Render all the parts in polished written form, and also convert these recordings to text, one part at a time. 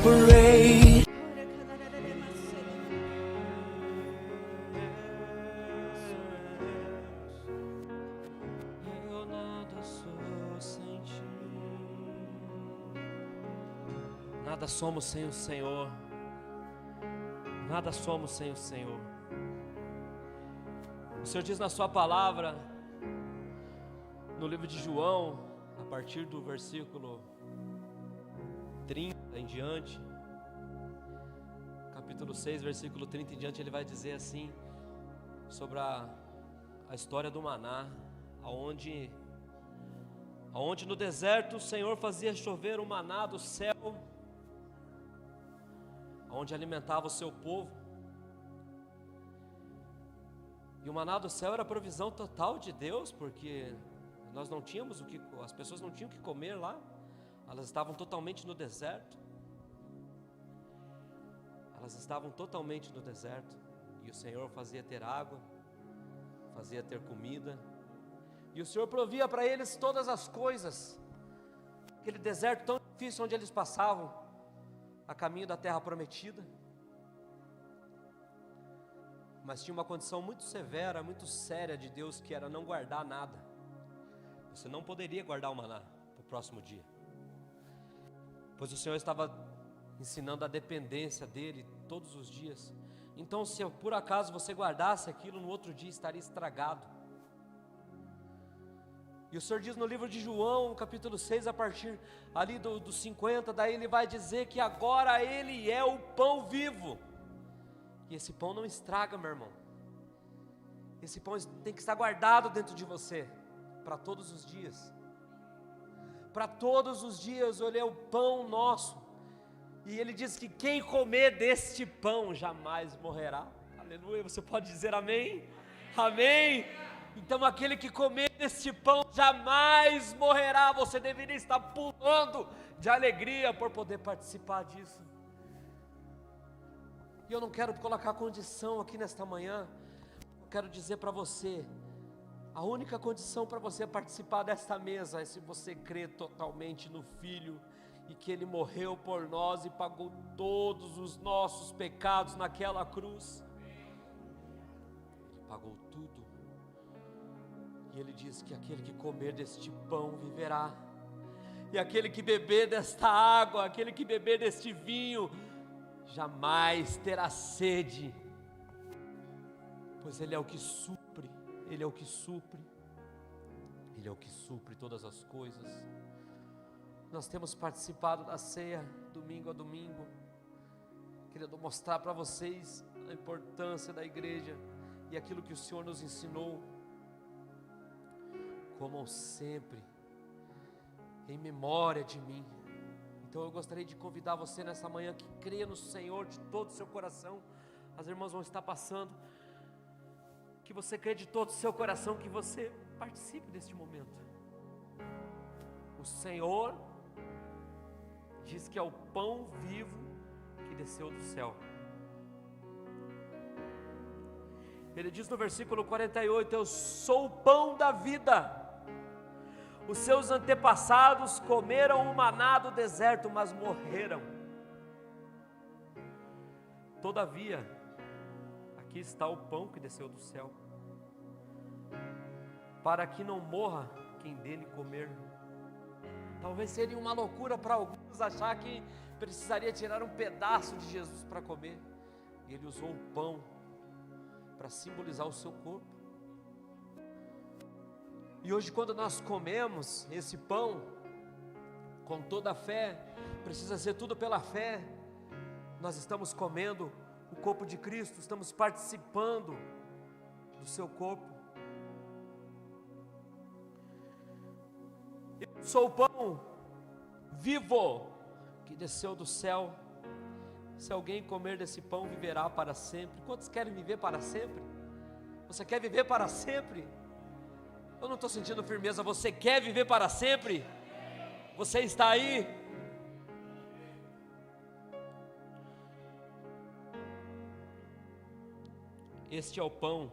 separate. Eu nada sou sem ti. Nada somos sem o Senhor. Nada somos sem o Senhor. O Senhor diz na sua palavra, no livro de João, a partir do versículo 30 em diante, capítulo 6, versículo 30 em diante, ele vai dizer assim, sobre a história do maná, aonde no deserto o Senhor fazia chover o maná do céu, onde alimentava o seu povo. E o maná do céu era a provisão total de Deus, porque nós não tínhamos as pessoas não tinham o que comer lá. Elas estavam totalmente no deserto. Elas estavam totalmente no deserto. E o Senhor fazia ter água, fazia ter comida. E o Senhor provia para eles todas as coisas. Aquele deserto tão difícil onde eles passavam, a caminho da terra prometida. Mas tinha uma condição muito severa, muito séria de Deus, que era não guardar nada. Você não poderia guardar o maná para o próximo dia, pois o Senhor estava ensinando a dependência dele todos os dias. Então, se por acaso você guardasse aquilo, no outro dia estaria estragado. E o Senhor diz no livro de João, capítulo 6, a partir ali dos 50, daí ele vai dizer que agora ele é o pão vivo. E esse pão não estraga, meu irmão. Esse pão tem que estar guardado dentro de você, para todos os dias. Para todos os dias, ele é o pão nosso. E ele diz que quem comer deste pão jamais morrerá. Aleluia, você pode dizer amém? Amém? Então aquele que comer deste pão jamais morrerá. Você deveria estar pulando de alegria por poder participar disso. E eu não quero colocar condição aqui nesta manhã. Eu quero dizer para você, a única condição para você participar desta mesa é se você crer totalmente no Filho, e que Ele morreu por nós e pagou todos os nossos pecados naquela cruz. Ele pagou tudo. E Ele diz que aquele que comer deste pão viverá. E aquele que beber desta água, aquele que beber deste vinho, jamais terá sede, pois Ele é o que supre, Ele é o que supre, Ele é o que supre todas as coisas. Nós temos participado da ceia, domingo a domingo. Querendo mostrar para vocês a importância da igreja e aquilo que o Senhor nos ensinou. Comam sempre em memória de mim. Então eu gostaria de convidar você nessa manhã que crê no Senhor de todo o seu coração. As irmãs vão estar passando. Que você crê de todo o seu coração, que você participe deste momento. O Senhor diz que é o pão vivo que desceu do céu. Ele diz no versículo 48, eu sou o pão da vida. Os seus antepassados comeram o maná do deserto, mas morreram. Todavia, aqui está o pão que desceu do céu, para que não morra quem dele comer. Talvez seria uma loucura para alguns achar que precisaria tirar um pedaço de Jesus para comer. E Ele usou o pão para simbolizar o seu corpo. E hoje, quando nós comemos esse pão com toda a fé, precisa ser tudo pela fé, nós estamos comendo o corpo de Cristo, estamos participando do seu corpo. Eu sou o pão vivo que desceu do céu. Se alguém comer desse pão, viverá para sempre. Quantos querem viver para sempre? Você quer viver para sempre? Eu não estou sentindo firmeza. Você quer viver para sempre? Você está aí? Este é o pão.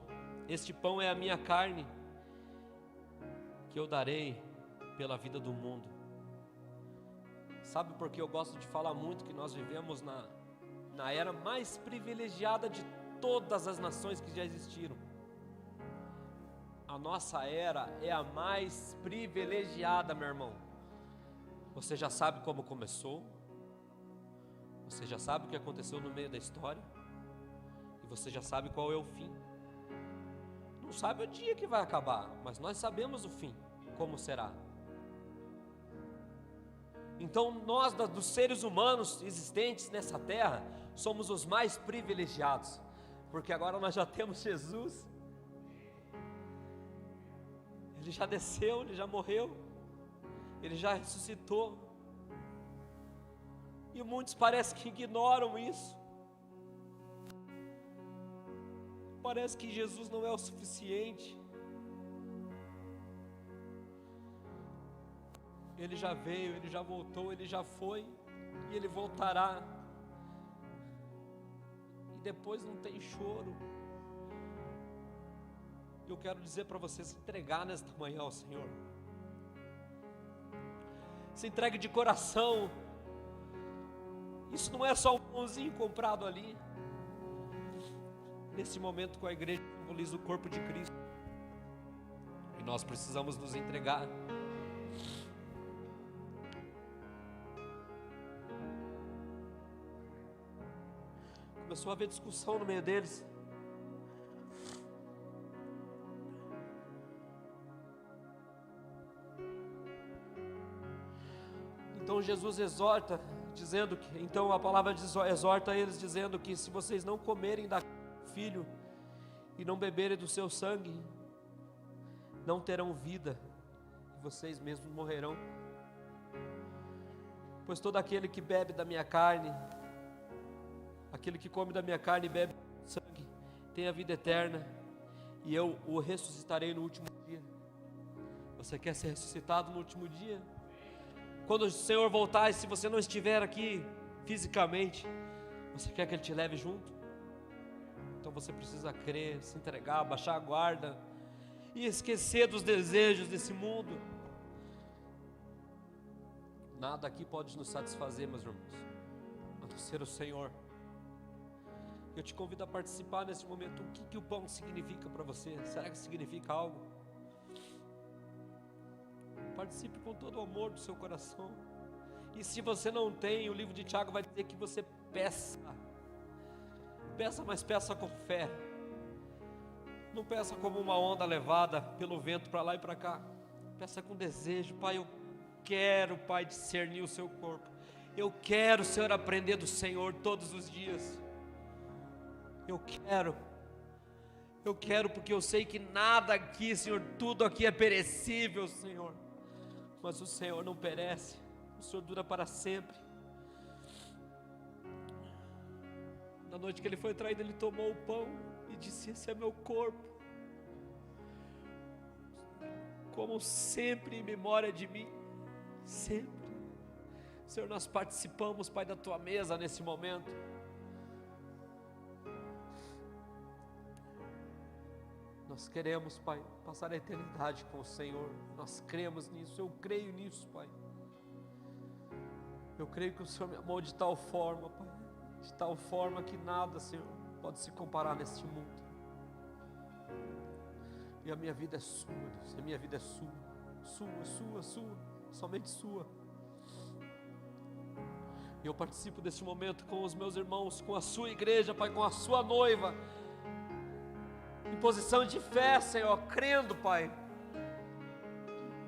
Este pão é a minha carne, que eu darei pela vida do mundo. Sabe por que eu gosto de falar muito que nós vivemos na era mais privilegiada de todas as nações que já existiram? A nossa era é a mais privilegiada, meu irmão. Você já sabe como começou, você já sabe o que aconteceu no meio da história, e você já sabe qual é o fim. Não sabe o dia que vai acabar, mas nós sabemos o fim, como será. Então nós, dos seres humanos existentes nessa terra, somos os mais privilegiados, porque agora nós já temos Jesus. Ele já desceu, Ele já morreu, Ele já ressuscitou. E muitos parecem que ignoram isso. Parece que Jesus não é o suficiente. Ele já veio, Ele já voltou, Ele já foi, e Ele voltará. E depois não tem choro. Eu quero dizer para você se entregar nesta manhã ao Senhor. Se entregue de coração. Isso não é só um pãozinho comprado ali. Nesse momento com a igreja simboliza o corpo de Cristo. E nós precisamos nos entregar. Começou a haver discussão no meio deles. Então Jesus exorta, dizendo que, então a palavra exorta eles, dizendo que se vocês não comerem da filho e não beberem do seu sangue, não terão vida, e vocês mesmos morrerão. Pois todo aquele que bebe da minha carne, aquele que come da minha carne e bebe do sangue, tem a vida eterna, e eu o ressuscitarei no último dia. Você quer ser ressuscitado no último dia? Quando o Senhor voltar, e se você não estiver aqui fisicamente, você quer que Ele te leve junto? Então você precisa crer, se entregar, baixar a guarda e esquecer dos desejos desse mundo. Nada aqui pode nos satisfazer, meus irmãos, a não ser o Senhor. Eu te convido a participar nesse momento. O que o pão significa para você? Será que significa algo? Participe com todo o amor do seu coração. E se você não tem, o livro de Tiago vai dizer que você peça. Peça, mas peça com fé. Não peça como uma onda levada pelo vento para lá e para cá. Peça com desejo. Pai, eu quero, Pai, discernir o seu corpo. Eu quero, Senhor, aprender do Senhor todos os dias. Eu quero porque eu sei que nada aqui, Senhor, tudo aqui é perecível, Senhor. Mas o Senhor não perece, o Senhor dura para sempre. Na noite que Ele foi traído, Ele tomou o pão e disse: esse é meu corpo. Como sempre em memória de mim, sempre. Senhor, nós participamos, Pai, da Tua mesa nesse momento. Nós queremos, Pai, passar a eternidade com o Senhor. Nós cremos nisso, eu creio nisso, Pai. Eu creio que o Senhor me amou de tal forma, Pai, de tal forma que nada, Senhor, pode se comparar neste mundo. E a minha vida é sua, Deus, a minha vida é sua, somente sua. E eu participo desse momento com os meus irmãos, com a sua igreja, Pai, com a sua noiva, em posição de fé, Senhor, crendo, Pai,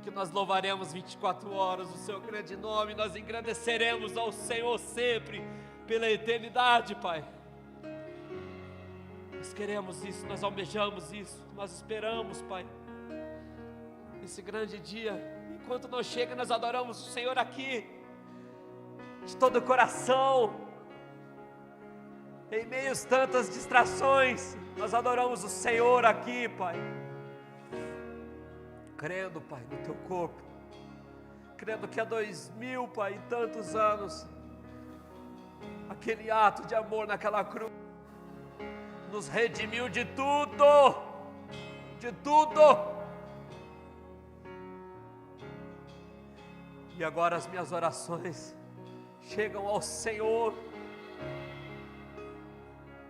que nós louvaremos 24 horas o Seu grande nome, nós agradeceremos ao Senhor sempre, pela eternidade, Pai. Nós queremos isso, nós almejamos isso, nós esperamos, Pai, esse grande dia. Enquanto não chega, nós adoramos o Senhor aqui, de todo o coração. Em meio a tantas distrações, nós adoramos o Senhor aqui, Pai, crendo, Pai, no Teu corpo, crendo que há 2000, Pai, e tantos anos, aquele ato de amor naquela cruz, nos redimiu de tudo, e agora as minhas orações chegam ao Senhor.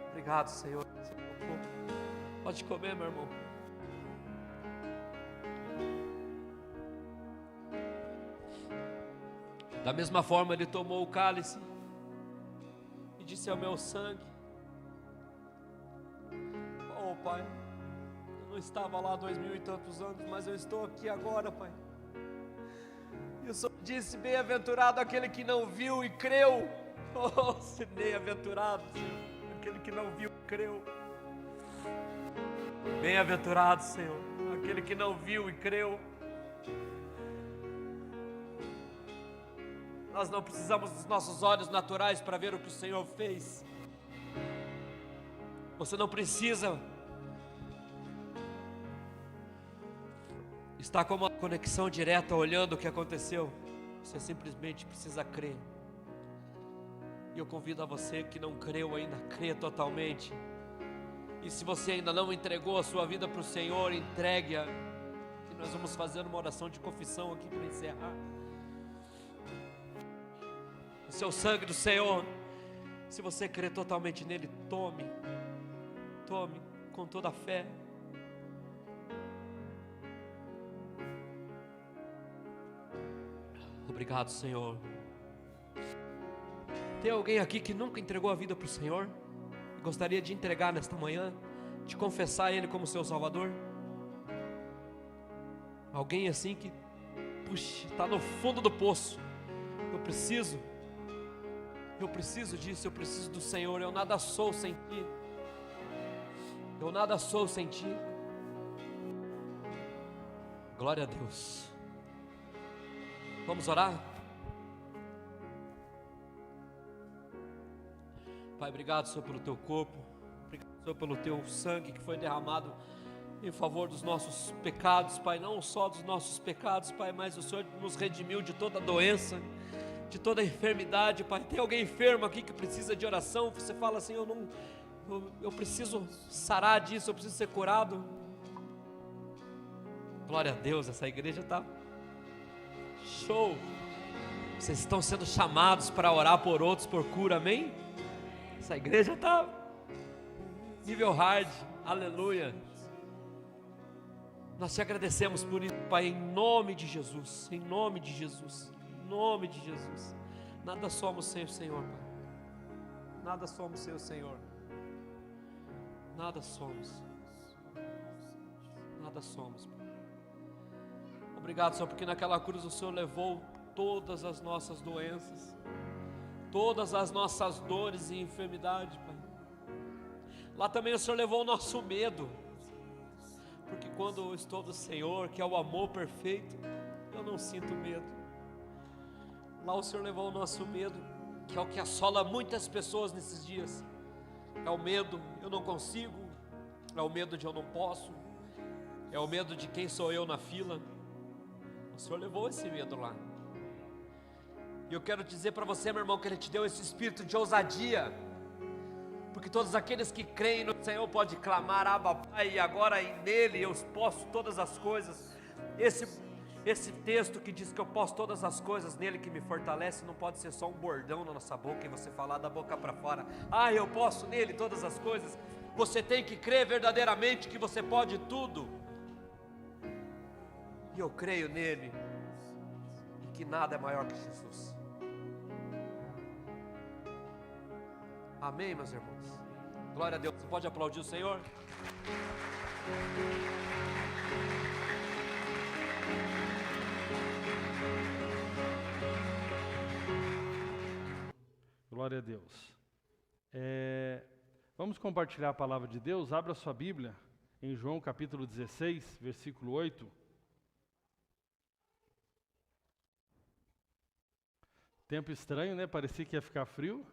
Obrigado, Senhor. Pode comer, meu irmão. Da mesma forma, ele tomou o cálice e disse: é o meu sangue. Oh, Pai, eu não estava lá 2000 e tantos anos, mas eu estou aqui agora, Pai. E o Senhor disse: bem-aventurado aquele que não viu e creu. Oh, bem-aventurado, Senhor, aquele que não viu e creu. Bem-aventurado, Senhor, aquele que não viu e creu. Nós não precisamos dos nossos olhos naturais para ver o que o Senhor fez. Você não precisa estar com uma conexão direta olhando o que aconteceu. Você simplesmente precisa crer. E eu convido a você que não creu ainda, crê totalmente. E se você ainda não entregou a sua vida para o Senhor, entregue-a. E nós vamos fazer uma oração de confissão aqui para encerrar. O seu sangue do Senhor, se você crê totalmente nele, tome com toda a fé. Obrigado, Senhor. Tem alguém aqui que nunca entregou a vida para o Senhor e gostaria de entregar nesta manhã, de confessar Ele como seu Salvador? Alguém assim que, puxa, está no fundo do poço. Eu preciso disso, eu preciso do Senhor. Eu nada sou sem Ti. Eu nada sou sem Ti. Glória a Deus. Vamos orar? Pai, obrigado, Senhor, pelo Teu corpo. Obrigado, Senhor, pelo Teu sangue que foi derramado em favor dos nossos pecados, Pai. Não só dos nossos pecados, Pai, mas o Senhor nos redimiu de toda doença, de toda enfermidade, Pai. Tem alguém enfermo aqui que precisa de oração? Você fala assim: eu preciso sarar disso, eu preciso ser curado. Glória a Deus, essa igreja está show. Vocês estão sendo chamados para orar por outros por cura, amém? Essa igreja está nível hard, aleluia. Nós te agradecemos por isso, Pai, em nome de Jesus, em nome de Jesus, em nome de Jesus. Nada somos sem o Senhor, Pai. Nada somos sem o Senhor. Nada somos. Nada somos, Pai. Obrigado, Senhor, porque naquela cruz o Senhor levou todas as nossas doenças, todas as nossas dores e enfermidade, Pai. Lá também o Senhor levou o nosso medo, porque quando eu estou do Senhor, que é o amor perfeito, eu não sinto medo. Lá o Senhor levou o nosso medo, que é o que assola muitas pessoas nesses dias. É o medo, eu não consigo. É o medo de eu não posso. É o medo de quem sou eu na fila. O Senhor levou esse medo lá. E eu quero dizer para você, meu irmão, que Ele te deu esse espírito de ousadia, porque todos aqueles que creem no Senhor podem clamar: Abba, Pai, e agora nele eu posso todas as coisas. Esse texto que diz que eu posso todas as coisas nele que me fortalece, não pode ser só um bordão na nossa boca e você falar da boca para fora: ah, eu posso nele todas as coisas. Você tem que crer verdadeiramente que você pode tudo. E eu creio nele, e que nada é maior que Jesus. Amém, meus irmãos? Glória a Deus. Você pode aplaudir o Senhor? Glória a Deus. Vamos compartilhar a palavra de Deus. Abra sua Bíblia em João capítulo 16, versículo 8. Tempo estranho, né? Parecia que ia ficar frio.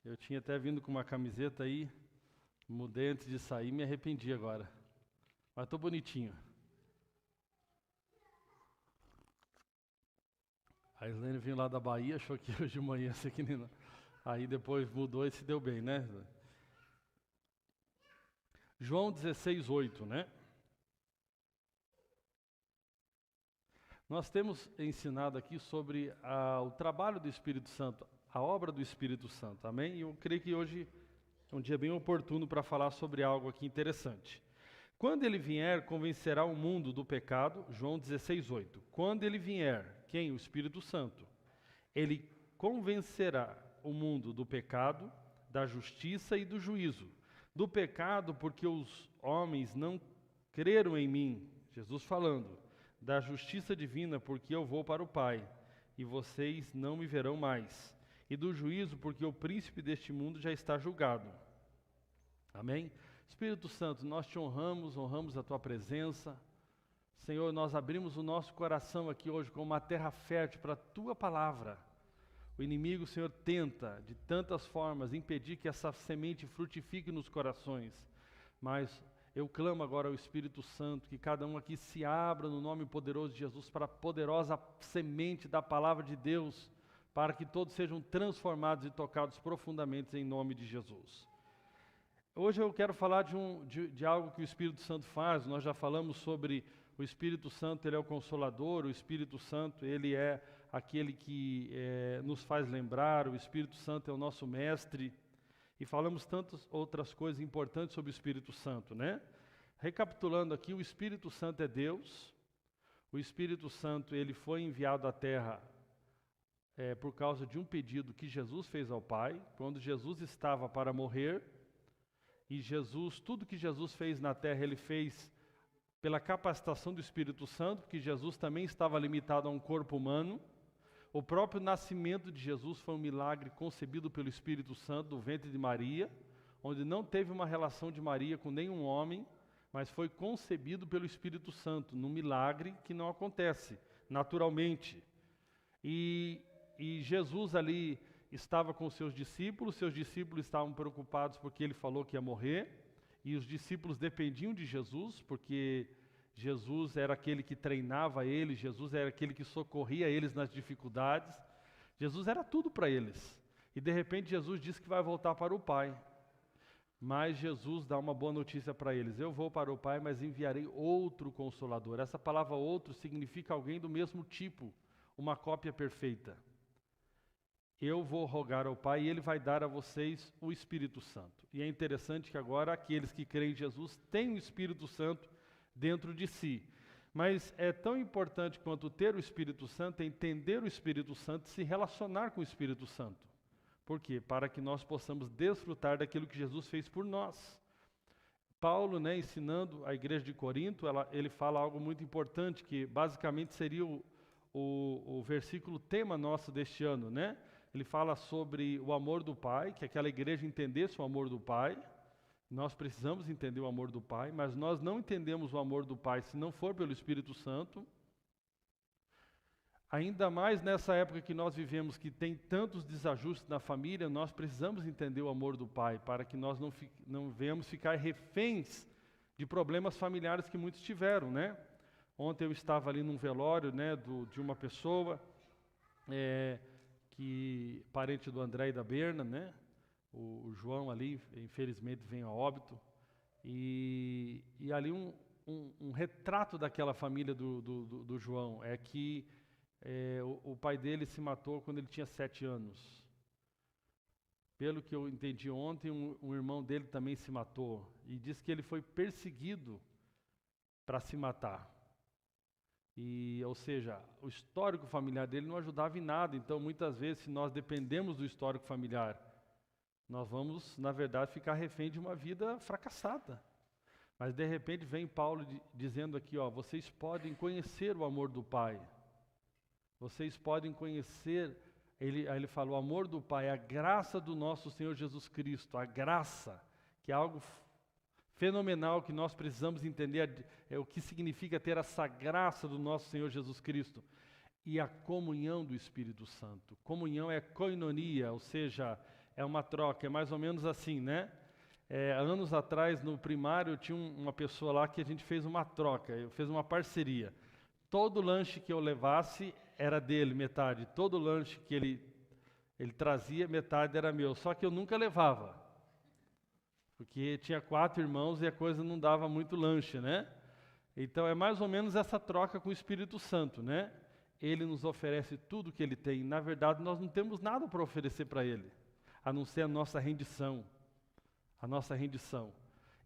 Eu tinha até vindo com uma camiseta aí, mudei antes de sair, me arrependi agora. Mas estou bonitinho. A Islene veio lá da Bahia, achou que hoje de manhã ia ser que nem... Aí depois mudou e se deu bem, né? João 16, 8, né? Nós temos ensinado aqui sobre o trabalho do Espírito Santo, a obra do Espírito Santo, amém? E eu creio que hoje é um dia bem oportuno para falar sobre algo aqui interessante. Quando ele vier, convencerá o mundo do pecado, João 16:8. Quando ele vier, quem? O Espírito Santo. Ele convencerá o mundo do pecado, da justiça e do juízo. Do pecado, porque os homens não creram em mim, Jesus falando. Da justiça divina, porque eu vou para o Pai, e vocês não me verão mais. E do juízo, porque o príncipe deste mundo já está julgado. Amém? Espírito Santo, nós te honramos a tua presença. Senhor, nós abrimos o nosso coração aqui hoje como uma terra fértil para a tua palavra. O inimigo, Senhor, tenta de tantas formas impedir que essa semente frutifique nos corações, mas eu clamo agora ao Espírito Santo, que cada um aqui se abra no nome poderoso de Jesus para a poderosa semente da palavra de Deus, para que todos sejam transformados e tocados profundamente em nome de Jesus. Hoje eu quero falar de algo que o Espírito Santo faz. Nós já falamos sobre o Espírito Santo, ele é o Consolador, o Espírito Santo, ele é aquele que nos faz lembrar, o Espírito Santo é o nosso mestre. E falamos tantas outras coisas importantes sobre o Espírito Santo, né? Recapitulando aqui, o Espírito Santo é Deus. O Espírito Santo, ele foi enviado à Terra por causa de um pedido que Jesus fez ao Pai, quando Jesus estava para morrer. E Jesus, tudo que Jesus fez na Terra, ele fez pela capacitação do Espírito Santo, porque Jesus também estava limitado a um corpo humano. O próprio nascimento de Jesus foi um milagre concebido pelo Espírito Santo do ventre de Maria, onde não teve uma relação de Maria com nenhum homem, mas foi concebido pelo Espírito Santo, num milagre que não acontece naturalmente. E Jesus ali estava com seus discípulos estavam preocupados porque ele falou que ia morrer, e os discípulos dependiam de Jesus, porque Jesus era aquele que treinava eles, Jesus era aquele que socorria eles nas dificuldades, Jesus era tudo para eles. E de repente Jesus diz que vai voltar para o Pai, mas Jesus dá uma boa notícia para eles: eu vou para o Pai, mas enviarei outro Consolador. Essa palavra outro significa alguém do mesmo tipo, uma cópia perfeita. Eu vou rogar ao Pai e Ele vai dar a vocês o Espírito Santo. E é interessante que agora aqueles que creem em Jesus têm o Espírito Santo dentro de si. Mas é tão importante quanto ter o Espírito Santo, é entender o Espírito Santo e se relacionar com o Espírito Santo. Por quê? Para que nós possamos desfrutar daquilo que Jesus fez por nós. Paulo, ensinando a igreja de Corinto, ele fala algo muito importante, que basicamente seria o versículo tema nosso deste ano, né? Ele fala sobre o amor do Pai, que aquela igreja entendesse o amor do Pai. Nós precisamos entender o amor do Pai, mas nós não entendemos o amor do Pai se não for pelo Espírito Santo. Ainda mais nessa época que nós vivemos, que tem tantos desajustes na família, nós precisamos entender o amor do Pai, para que nós não venhamos ficar reféns de problemas familiares que muitos tiveram, né? Ontem eu estava ali num velório, de uma pessoa, parente do André e da Berna, né? O João ali, infelizmente, veio a óbito. E ali um retrato daquela família do João é que o pai dele se matou quando ele tinha 7 anos. Pelo que eu entendi ontem, um irmão dele também se matou. E diz que ele foi perseguido para se matar. Ou seja, o histórico familiar dele não ajudava em nada. Então, muitas vezes, se nós dependemos do histórico familiar, nós vamos, na verdade, ficar refém de uma vida fracassada. Mas, de repente, vem Paulo dizendo aqui, vocês podem conhecer o amor do Pai. Vocês podem conhecer, aí ele fala, o amor do Pai, a graça do nosso Senhor Jesus Cristo, a graça, que é algo fenomenal que nós precisamos entender, é o que significa ter essa graça do nosso Senhor Jesus Cristo. E a comunhão do Espírito Santo. Comunhão é koinonia, ou seja, é uma troca, é mais ou menos assim, né? Anos atrás, no primário, tinha uma pessoa lá que a gente fez uma troca, fez uma parceria. Todo lanche que eu levasse era dele, metade. Todo lanche que ele trazia, metade era meu. Só que eu nunca levava, porque tinha 4 irmãos e a coisa não dava muito lanche, né? Então é mais ou menos essa troca com o Espírito Santo, né? Ele nos oferece tudo que ele tem. Na verdade, nós não temos nada para oferecer para ele, a não ser a nossa rendição. A nossa rendição.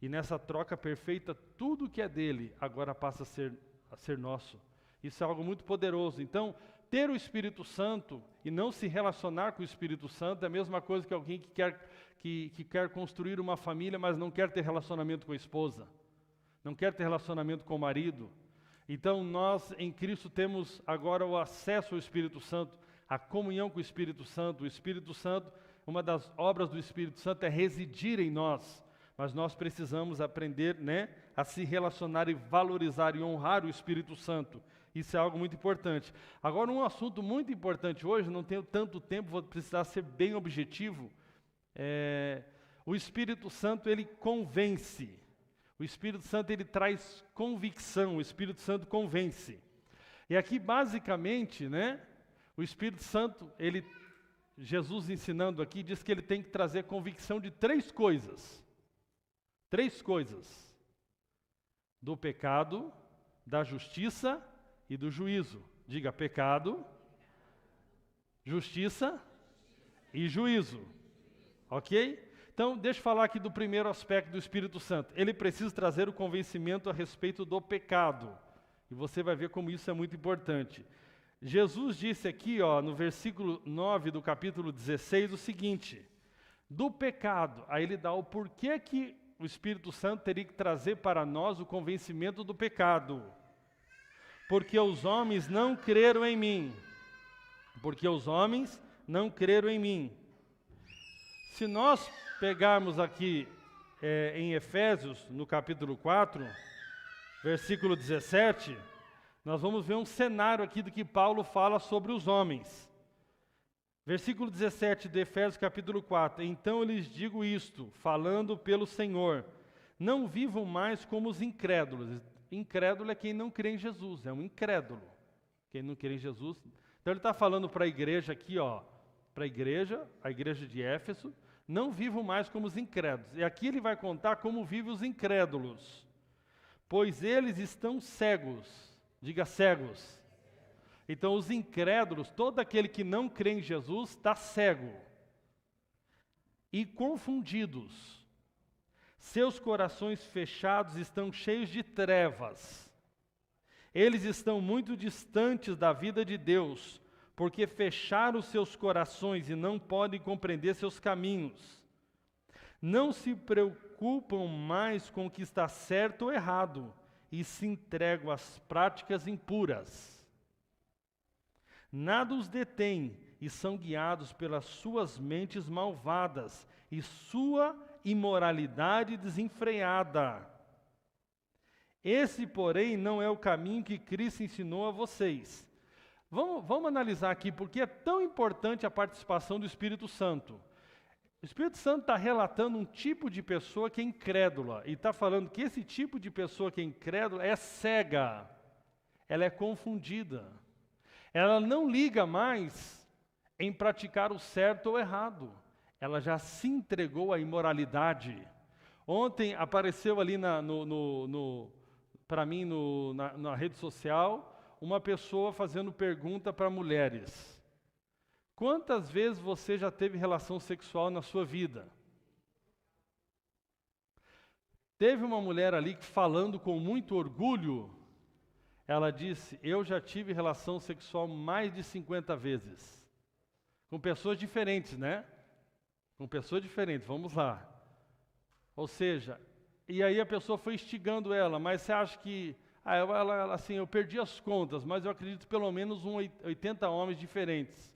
E nessa troca perfeita, tudo que é dele agora passa a ser nosso. Isso é algo muito poderoso. Então, ter o Espírito Santo e não se relacionar com o Espírito Santo é a mesma coisa que alguém que quer construir uma família, mas não quer ter relacionamento com a esposa, não quer ter relacionamento com o marido. Então, nós em Cristo temos agora o acesso ao Espírito Santo, a comunhão com o Espírito Santo. O Espírito Santo, uma das obras do Espírito Santo é residir em nós, mas nós precisamos aprender, né, a se relacionar e valorizar e honrar o Espírito Santo. Isso é algo muito importante. Agora, um assunto muito importante hoje, não tenho tanto tempo, vou precisar ser bem objetivo. O Espírito Santo, ele convence. O Espírito Santo, ele traz convicção, o Espírito Santo convence. E aqui, basicamente, né, o Espírito Santo, Jesus ensinando aqui, diz que ele tem que trazer convicção de 3 coisas. 3 coisas. Do pecado, da justiça e do juízo. Diga, pecado, justiça e juízo. Ok? Então, deixa eu falar aqui do primeiro aspecto do Espírito Santo. Ele precisa trazer o convencimento a respeito do pecado. E você vai ver como isso é muito importante. Jesus disse aqui, no versículo 9 do capítulo 16, o seguinte: do pecado. Aí ele dá o porquê que o Espírito Santo teria que trazer para nós o convencimento do pecado. Porque os homens não creram em mim. Porque os homens não creram em mim. Se nós pegarmos aqui em Efésios, no capítulo 4, versículo 17, nós vamos ver um cenário aqui do que Paulo fala sobre os homens. Versículo 17 de Efésios, capítulo 4. Então eu lhes digo isto, falando pelo Senhor: não vivam mais como os incrédulos. Incrédulo é quem não crê em Jesus, é um incrédulo. Quem não crê em Jesus. Então ele está falando para a igreja aqui, para a igreja de Éfeso: não vivam mais como os incrédulos. E aqui ele vai contar como vivem os incrédulos. Pois eles estão cegos. Diga, cegos. Então os incrédulos, todo aquele que não crê em Jesus, está cego. E confundidos. Seus corações fechados estão cheios de trevas. Eles estão muito distantes da vida de Deus, porque fecharam seus corações e não podem compreender seus caminhos. Não se preocupam mais com o que está certo ou errado, e se entregam às práticas impuras. Nada os detém, e são guiados pelas suas mentes malvadas, e sua imoralidade desenfreada. Esse, porém, não é o caminho que Cristo ensinou a vocês. Vamos analisar aqui porque é tão importante a participação do Espírito Santo. O Espírito Santo está relatando um tipo de pessoa que é incrédula, e está falando que esse tipo de pessoa que é incrédula é cega, ela é confundida, ela não liga mais em praticar o certo ou errado, ela já se entregou à imoralidade. Ontem apareceu ali para mim na rede social, uma pessoa fazendo pergunta para mulheres: quantas vezes você já teve relação sexual na sua vida? Teve uma mulher ali que, falando com muito orgulho, ela disse: eu já tive relação sexual mais de 50 vezes. Com pessoas diferentes, né? Com pessoas diferentes, vamos lá. Ou seja, e aí a pessoa foi instigando ela: mas você acha que... ela assim, eu perdi as contas, mas eu acredito pelo menos 80 homens diferentes.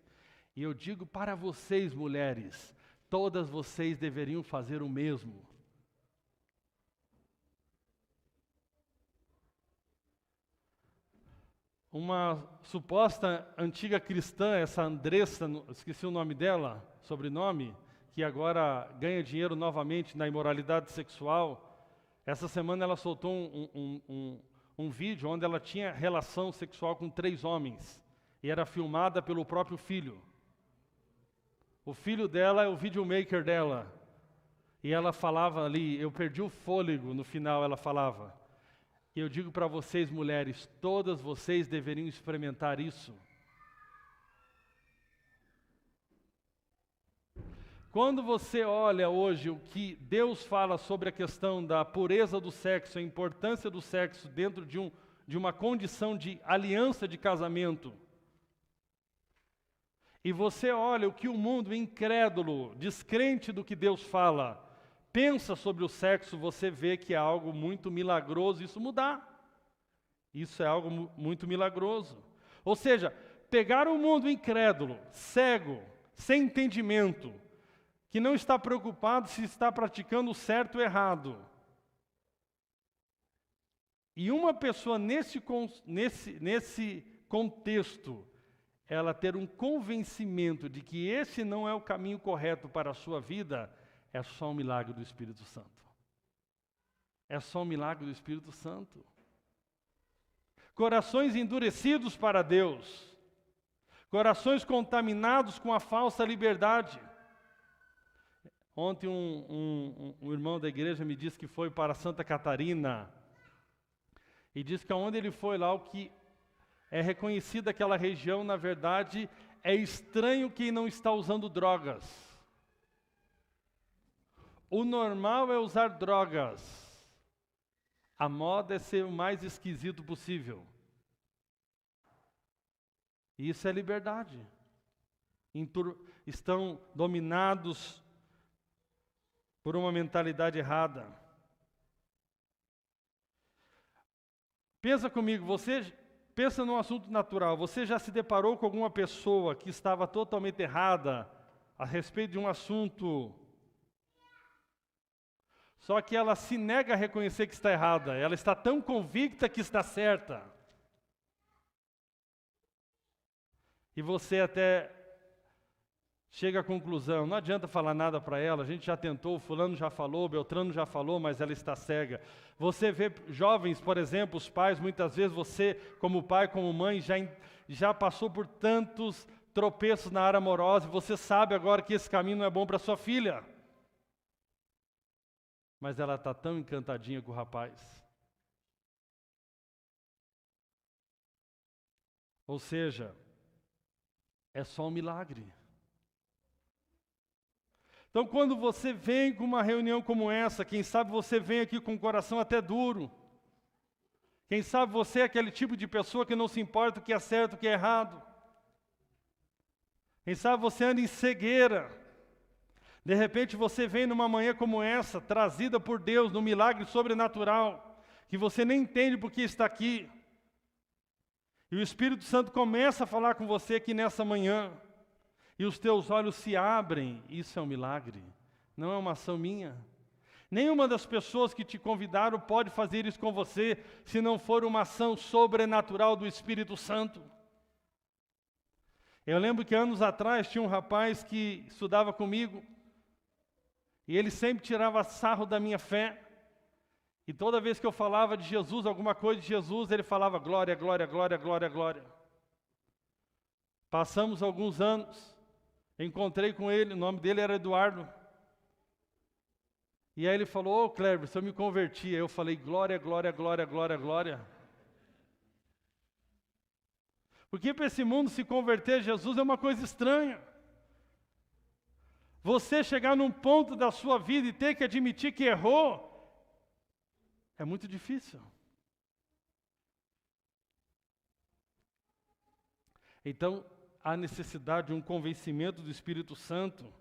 E eu digo para vocês, mulheres, todas vocês deveriam fazer o mesmo. Uma suposta antiga cristã, essa Andressa, esqueci o nome dela, sobrenome, que agora ganha dinheiro novamente na imoralidade sexual. Essa semana ela soltou um vídeo onde ela tinha relação sexual com 3 homens, e era filmada pelo próprio filho. O filho dela é o videomaker dela, e ela falava ali, eu perdi o fôlego no final, ela falava. E eu digo para vocês, mulheres, todas vocês deveriam experimentar isso. Quando você olha hoje o que Deus fala sobre a questão da pureza do sexo, a importância do sexo dentro de uma condição de aliança de casamento, e você olha o que o mundo incrédulo, descrente do que Deus fala, pensa sobre o sexo, você vê que é algo muito milagroso isso mudar. Isso é algo muito milagroso. Ou seja, pegar um mundo incrédulo, cego, sem entendimento, que não está preocupado se está praticando o certo ou errado. E uma pessoa nesse contexto, ela ter um convencimento de que esse não é o caminho correto para a sua vida, é só um milagre do Espírito Santo. É só um milagre do Espírito Santo. Corações endurecidos para Deus. Corações contaminados com a falsa liberdade. Ontem um irmão da igreja me disse que foi para Santa Catarina e disse que aonde ele foi lá, o que é reconhecido aquela região, na verdade, é estranho quem não está usando drogas. O normal é usar drogas. A moda é ser o mais esquisito possível. Isso é liberdade. Estão dominados por uma mentalidade errada. Pensa comigo, pensa num assunto natural. Você já se deparou com alguma pessoa que estava totalmente errada a respeito de um assunto, só que ela se nega a reconhecer que está errada, ela está tão convicta que está certa. E você até chega à conclusão, não adianta falar nada para ela, a gente já tentou, fulano já falou, Beltrano já falou, mas ela está cega. Você vê jovens, por exemplo, os pais, muitas vezes você, como pai, como mãe, já passou por tantos tropeços na área amorosa, e você sabe agora que esse caminho não é bom para sua filha. Mas ela está tão encantadinha com o rapaz. Ou seja, é só um milagre. Então, quando você vem com uma reunião como essa, quem sabe você vem aqui com o coração até duro. Quem sabe você é aquele tipo de pessoa que não se importa o que é certo e o que é errado. Quem sabe você anda em cegueira. De repente você vem numa manhã como essa, trazida por Deus, num milagre sobrenatural, que você nem entende porque está aqui. E o Espírito Santo começa a falar com você aqui nessa manhã. E os teus olhos se abrem, isso é um milagre, não é uma ação minha. Nenhuma das pessoas que te convidaram pode fazer isso com você, se não for uma ação sobrenatural do Espírito Santo. Eu lembro que anos atrás tinha um rapaz que estudava comigo, e ele sempre tirava sarro da minha fé, e toda vez que eu falava de Jesus, alguma coisa de Jesus, ele falava glória, glória, glória, glória, glória. Passamos alguns anos, encontrei com ele, o nome dele era Eduardo. E aí ele falou, ô Cleber, se eu me converti. Aí eu falei, glória, glória, glória, glória, glória. Porque para esse mundo se converter a Jesus é uma coisa estranha. Você chegar num ponto da sua vida e ter que admitir que errou, é muito difícil. Então, há necessidade de um convencimento do Espírito Santo.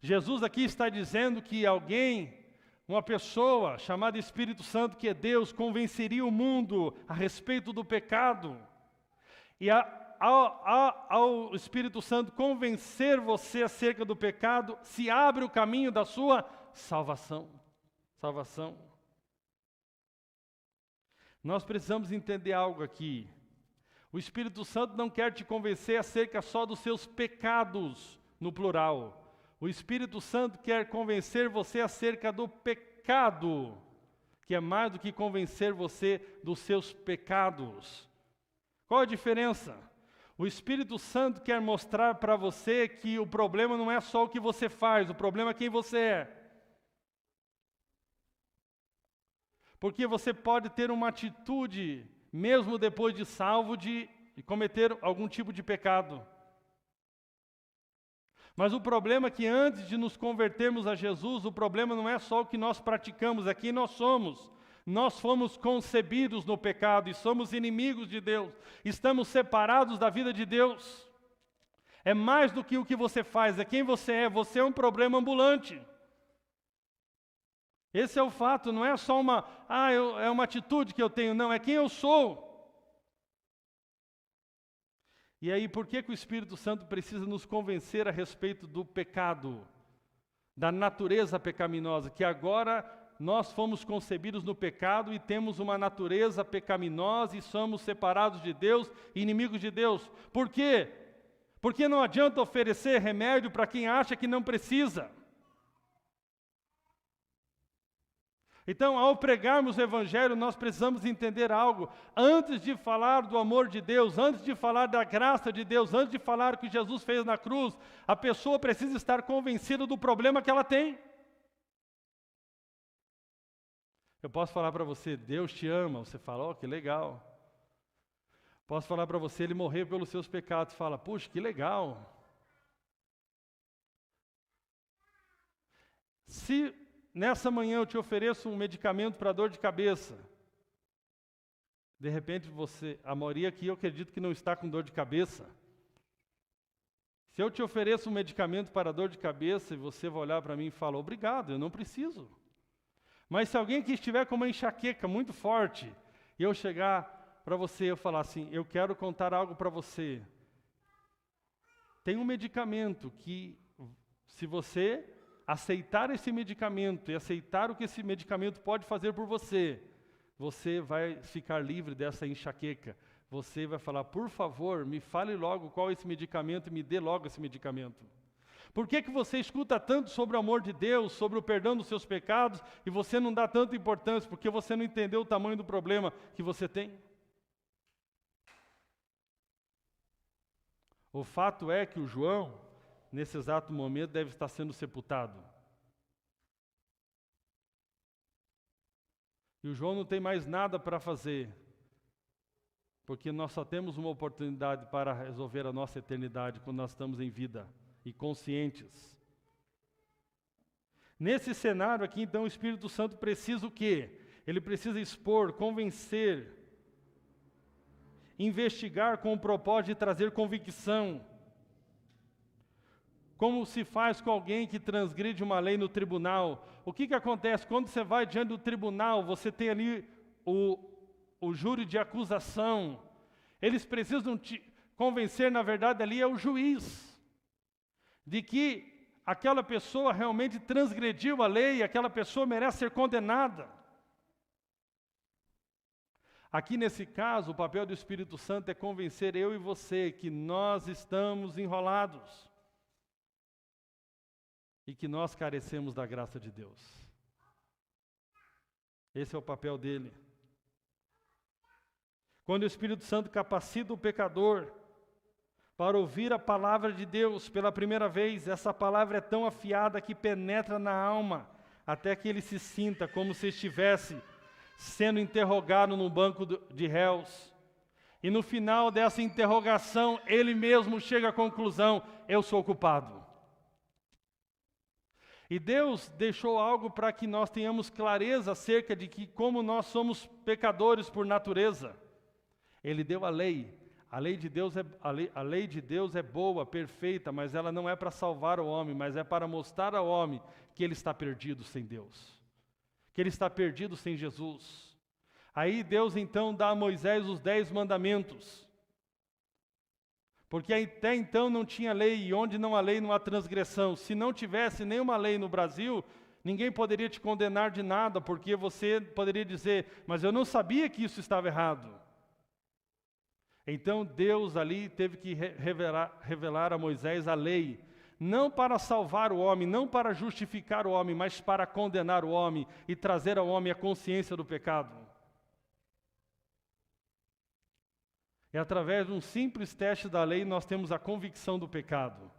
Jesus aqui está dizendo que alguém, uma pessoa chamada Espírito Santo, que é Deus, convenceria o mundo a respeito do pecado. E ao Espírito Santo convencer você acerca do pecado, se abre o caminho da sua salvação. Salvação. Nós precisamos entender algo aqui. O Espírito Santo não quer te convencer acerca só dos seus pecados, no plural. O Espírito Santo quer convencer você acerca do pecado, que é mais do que convencer você dos seus pecados. Qual a diferença? O Espírito Santo quer mostrar para você que o problema não é só o que você faz, o problema é quem você é. Porque você pode ter uma atitude, mesmo depois de salvo, de cometer algum tipo de pecado. Mas o problema é que antes de nos convertermos a Jesus, o problema não é só o que nós praticamos, é quem nós somos. Nós fomos concebidos no pecado e somos inimigos de Deus. Estamos separados da vida de Deus. É mais do que o que você faz, é quem você é. Você é um problema ambulante. Esse é o fato, não é só é uma atitude que eu tenho, não, é quem eu sou. E aí, por que o Espírito Santo precisa nos convencer a respeito do pecado, da natureza pecaminosa, que agora nós fomos concebidos no pecado e temos uma natureza pecaminosa e somos separados de Deus e inimigos de Deus. Por quê? Porque não adianta oferecer remédio para quem acha que não precisa. Então, ao pregarmos o Evangelho, nós precisamos entender algo. Antes de falar do amor de Deus, antes de falar da graça de Deus, antes de falar o que Jesus fez na cruz, a pessoa precisa estar convencida do problema que ela tem. Eu posso falar para você, Deus te ama, você fala, que legal. Posso falar para você, Ele morreu pelos seus pecados, você fala, puxa, que legal. Se nessa manhã eu te ofereço um medicamento para dor de cabeça, de repente a maioria aqui eu acredito que não está com dor de cabeça. Se eu te ofereço um medicamento para dor de cabeça e você vai olhar para mim e falar, obrigado, eu não preciso. Mas se alguém que estiver com uma enxaqueca muito forte, e eu chegar para você e falar assim, eu quero contar algo para você. Tem um medicamento que, se você aceitar esse medicamento e aceitar o que esse medicamento pode fazer por você, você vai ficar livre dessa enxaqueca. Você vai falar, por favor, me fale logo qual é esse medicamento e me dê logo esse medicamento. Por que você escuta tanto sobre o amor de Deus, sobre o perdão dos seus pecados, e você não dá tanta importância, porque você não entendeu o tamanho do problema que você tem? O fato é que o João, nesse exato momento, deve estar sendo sepultado. E o João não tem mais nada para fazer, porque nós só temos uma oportunidade para resolver a nossa eternidade quando nós estamos em vida e conscientes. Nesse cenário aqui, então, o Espírito Santo precisa o quê? Ele precisa expor, convencer, investigar com o propósito de trazer convicção. Como se faz com alguém que transgride uma lei no tribunal? O que acontece? Quando você vai diante do tribunal, você tem ali o júri de acusação. Eles precisam te convencer, na verdade, ali é o juiz, de que aquela pessoa realmente transgrediu a lei, aquela pessoa merece ser condenada. Aqui nesse caso, o papel do Espírito Santo é convencer eu e você que nós estamos enrolados e que nós carecemos da graça de Deus. Esse é o papel dele. Quando o Espírito Santo capacita o pecador para ouvir a palavra de Deus pela primeira vez, essa palavra é tão afiada que penetra na alma, até que ele se sinta como se estivesse sendo interrogado num banco de réus. E no final dessa interrogação, ele mesmo chega à conclusão, eu sou culpado. E Deus deixou algo para que nós tenhamos clareza acerca de que como nós somos pecadores por natureza. Ele deu a lei. A lei de Deus é boa, perfeita, mas ela não é para salvar o homem, mas é para mostrar ao homem que ele está perdido sem Deus. Que ele está perdido sem Jesus. Aí Deus então dá a Moisés os 10 mandamentos. Porque até então não tinha lei, e onde não há lei não há transgressão. Se não tivesse nenhuma lei no Brasil, ninguém poderia te condenar de nada, porque você poderia dizer, mas eu não sabia que isso estava errado. Então Deus ali teve que revelar a Moisés a lei, não para salvar o homem, não para justificar o homem, mas para condenar o homem e trazer ao homem a consciência do pecado. E através de um simples teste da lei nós temos a convicção do pecado.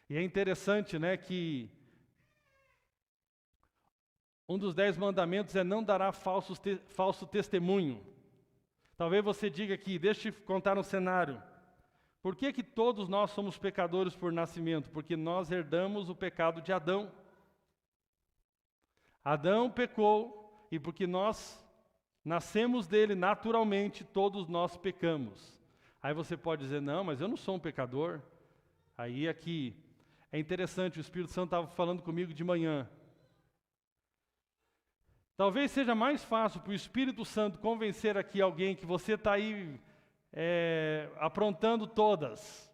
E é interessante, né, que Um dos 10 mandamentos é não dará falso testemunho. Talvez você diga aqui, deixa eu te contar um cenário. Por que que todos nós somos pecadores por nascimento? Porque nós herdamos o pecado de Adão. Adão pecou, e porque nós nascemos dele naturalmente, todos nós pecamos. Aí você pode dizer, não, mas eu não sou um pecador. Aí aqui, é interessante, o Espírito Santo estava falando comigo de manhã. Talvez seja mais fácil para o Espírito Santo convencer aqui alguém que você está aí aprontando todas,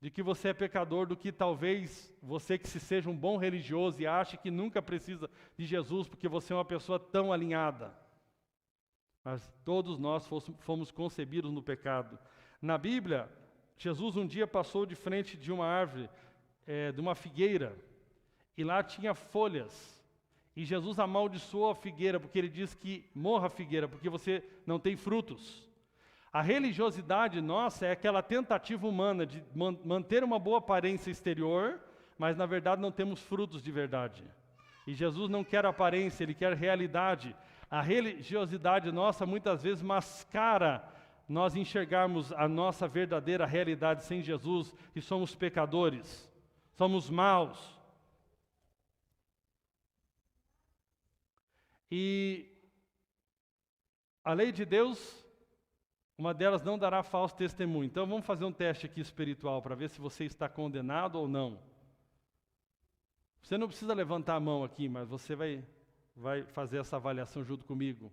de que você é pecador, do que talvez você que se seja um bom religioso e ache que nunca precisa de Jesus, porque você é uma pessoa tão alinhada. Mas todos nós fomos concebidos no pecado. Na Bíblia, Jesus um dia passou de frente de uma árvore, de uma figueira, e lá tinha folhas. E Jesus amaldiçoou a figueira, porque ele diz que morra a figueira, porque você não tem frutos. A religiosidade nossa é aquela tentativa humana de manter uma boa aparência exterior, mas na verdade não temos frutos de verdade. E Jesus não quer aparência, ele quer realidade. A religiosidade nossa muitas vezes mascara nós enxergarmos a nossa verdadeira realidade sem Jesus, que somos pecadores, somos maus. E a lei de Deus, uma delas não dará falso testemunho. Então vamos fazer um teste aqui espiritual para ver se você está condenado ou não. Você não precisa levantar a mão aqui, mas você vai fazer essa avaliação junto comigo.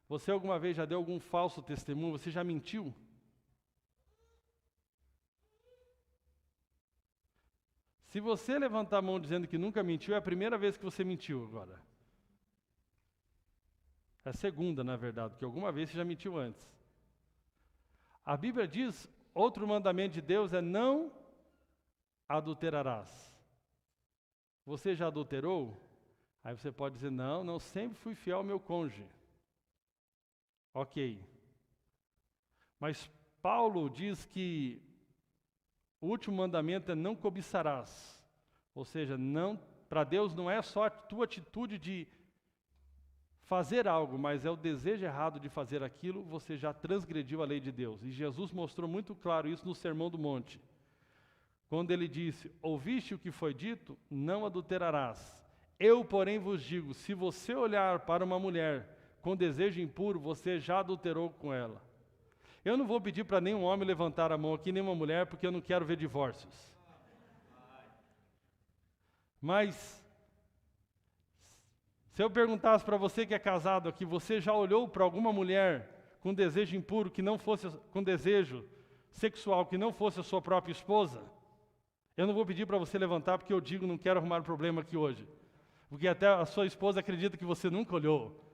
Você alguma vez já deu algum falso testemunho? Você já mentiu? Se você levantar a mão dizendo que nunca mentiu, é a primeira vez que você mentiu agora. É a segunda, na verdade, porque alguma vez você já mentiu antes. A Bíblia diz, outro mandamento de Deus é não adulterarás. Você já adulterou? Aí você pode dizer, não, sempre fui fiel ao meu cônjuge. Ok. Mas Paulo diz que o último mandamento é não cobiçarás. Ou seja, para Deus não é só a tua atitude de fazer algo, mas é o desejo errado de fazer aquilo, você já transgrediu a lei de Deus. E Jesus mostrou muito claro isso no Sermão do Monte. Quando ele disse, ouviste o que foi dito? Não adulterarás. Eu, porém, vos digo, se você olhar para uma mulher com desejo impuro, você já adulterou com ela. Eu não vou pedir para nenhum homem levantar a mão aqui, nenhuma mulher, porque eu não quero ver divórcios. Mas se eu perguntasse para você que é casado aqui, você já olhou para alguma mulher com desejo impuro, que não fosse, com desejo sexual, que não fosse a sua própria esposa? Eu não vou pedir para você levantar, porque eu digo, não quero arrumar problema aqui hoje. Porque até a sua esposa acredita que você nunca olhou.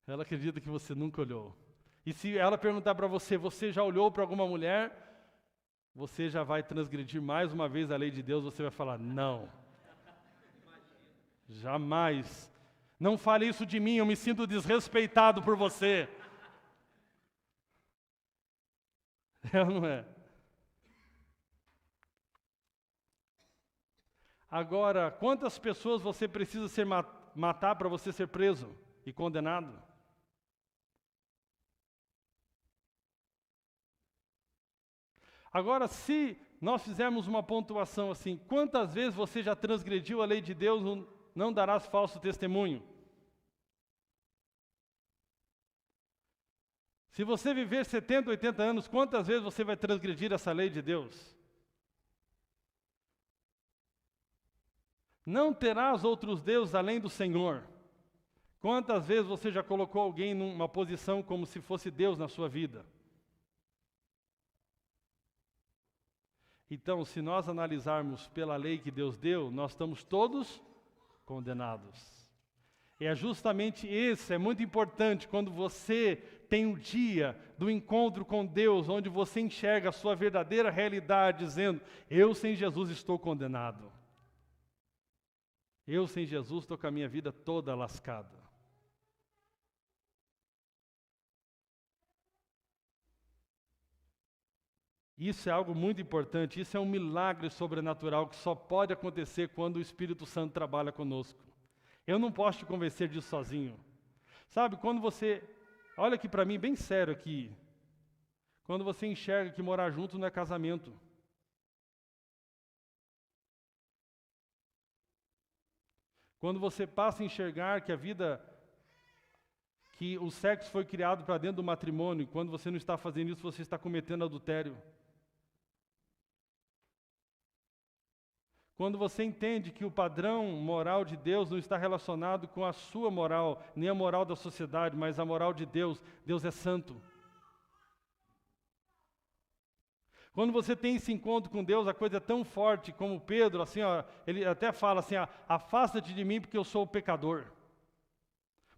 Ela acredita que você nunca olhou. E se ela perguntar para você, você já olhou para alguma mulher? Você já vai transgredir mais uma vez a lei de Deus, você vai falar, não. Jamais. Não fale isso de mim, eu me sinto desrespeitado por você. É ou não é? Agora, quantas pessoas você precisa matar para você ser preso e condenado? Agora, se nós fizermos uma pontuação assim, quantas vezes você já transgrediu a lei de Deus, não darás falso testemunho? Se você viver 70, 80 anos, quantas vezes você vai transgredir essa lei de Deus? Não terás outros deuses além do Senhor. Quantas vezes você já colocou alguém numa posição como se fosse Deus na sua vida? Então, se nós analisarmos pela lei que Deus deu, nós estamos todos condenados. E é justamente isso, é muito importante, quando você tem o dia do encontro com Deus, onde você enxerga a sua verdadeira realidade, dizendo, eu sem Jesus estou condenado. Eu sem Jesus estou com a minha vida toda lascada. Isso é algo muito importante, isso é um milagre sobrenatural que só pode acontecer quando o Espírito Santo trabalha conosco. Eu não posso te convencer disso sozinho. Sabe, quando você, olha aqui para mim, bem sério aqui, quando você enxerga que morar junto não é casamento. Quando você passa a enxergar que que o sexo foi criado para dentro do matrimônio, quando você não está fazendo isso, você está cometendo adultério. Quando você entende que o padrão moral de Deus não está relacionado com a sua moral, nem a moral da sociedade, mas a moral de Deus. Deus é santo. Quando você tem esse encontro com Deus, a coisa é tão forte como Pedro, assim, ó, ele até fala assim, afasta-te de mim porque eu sou o pecador.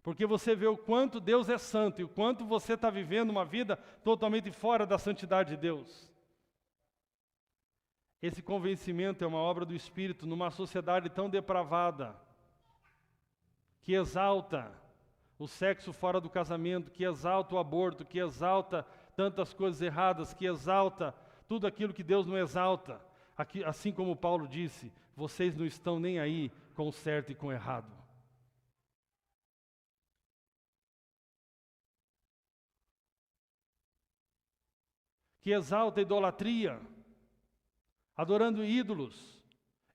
Porque você vê o quanto Deus é santo e o quanto você está vivendo uma vida totalmente fora da santidade de Deus. Esse convencimento é uma obra do Espírito numa sociedade tão depravada, que exalta o sexo fora do casamento, que exalta o aborto, que exalta tantas coisas erradas, que exalta tudo aquilo que Deus não exalta. Assim como Paulo disse, vocês não estão nem aí com o certo e com o errado. Que exalta a idolatria, adorando ídolos,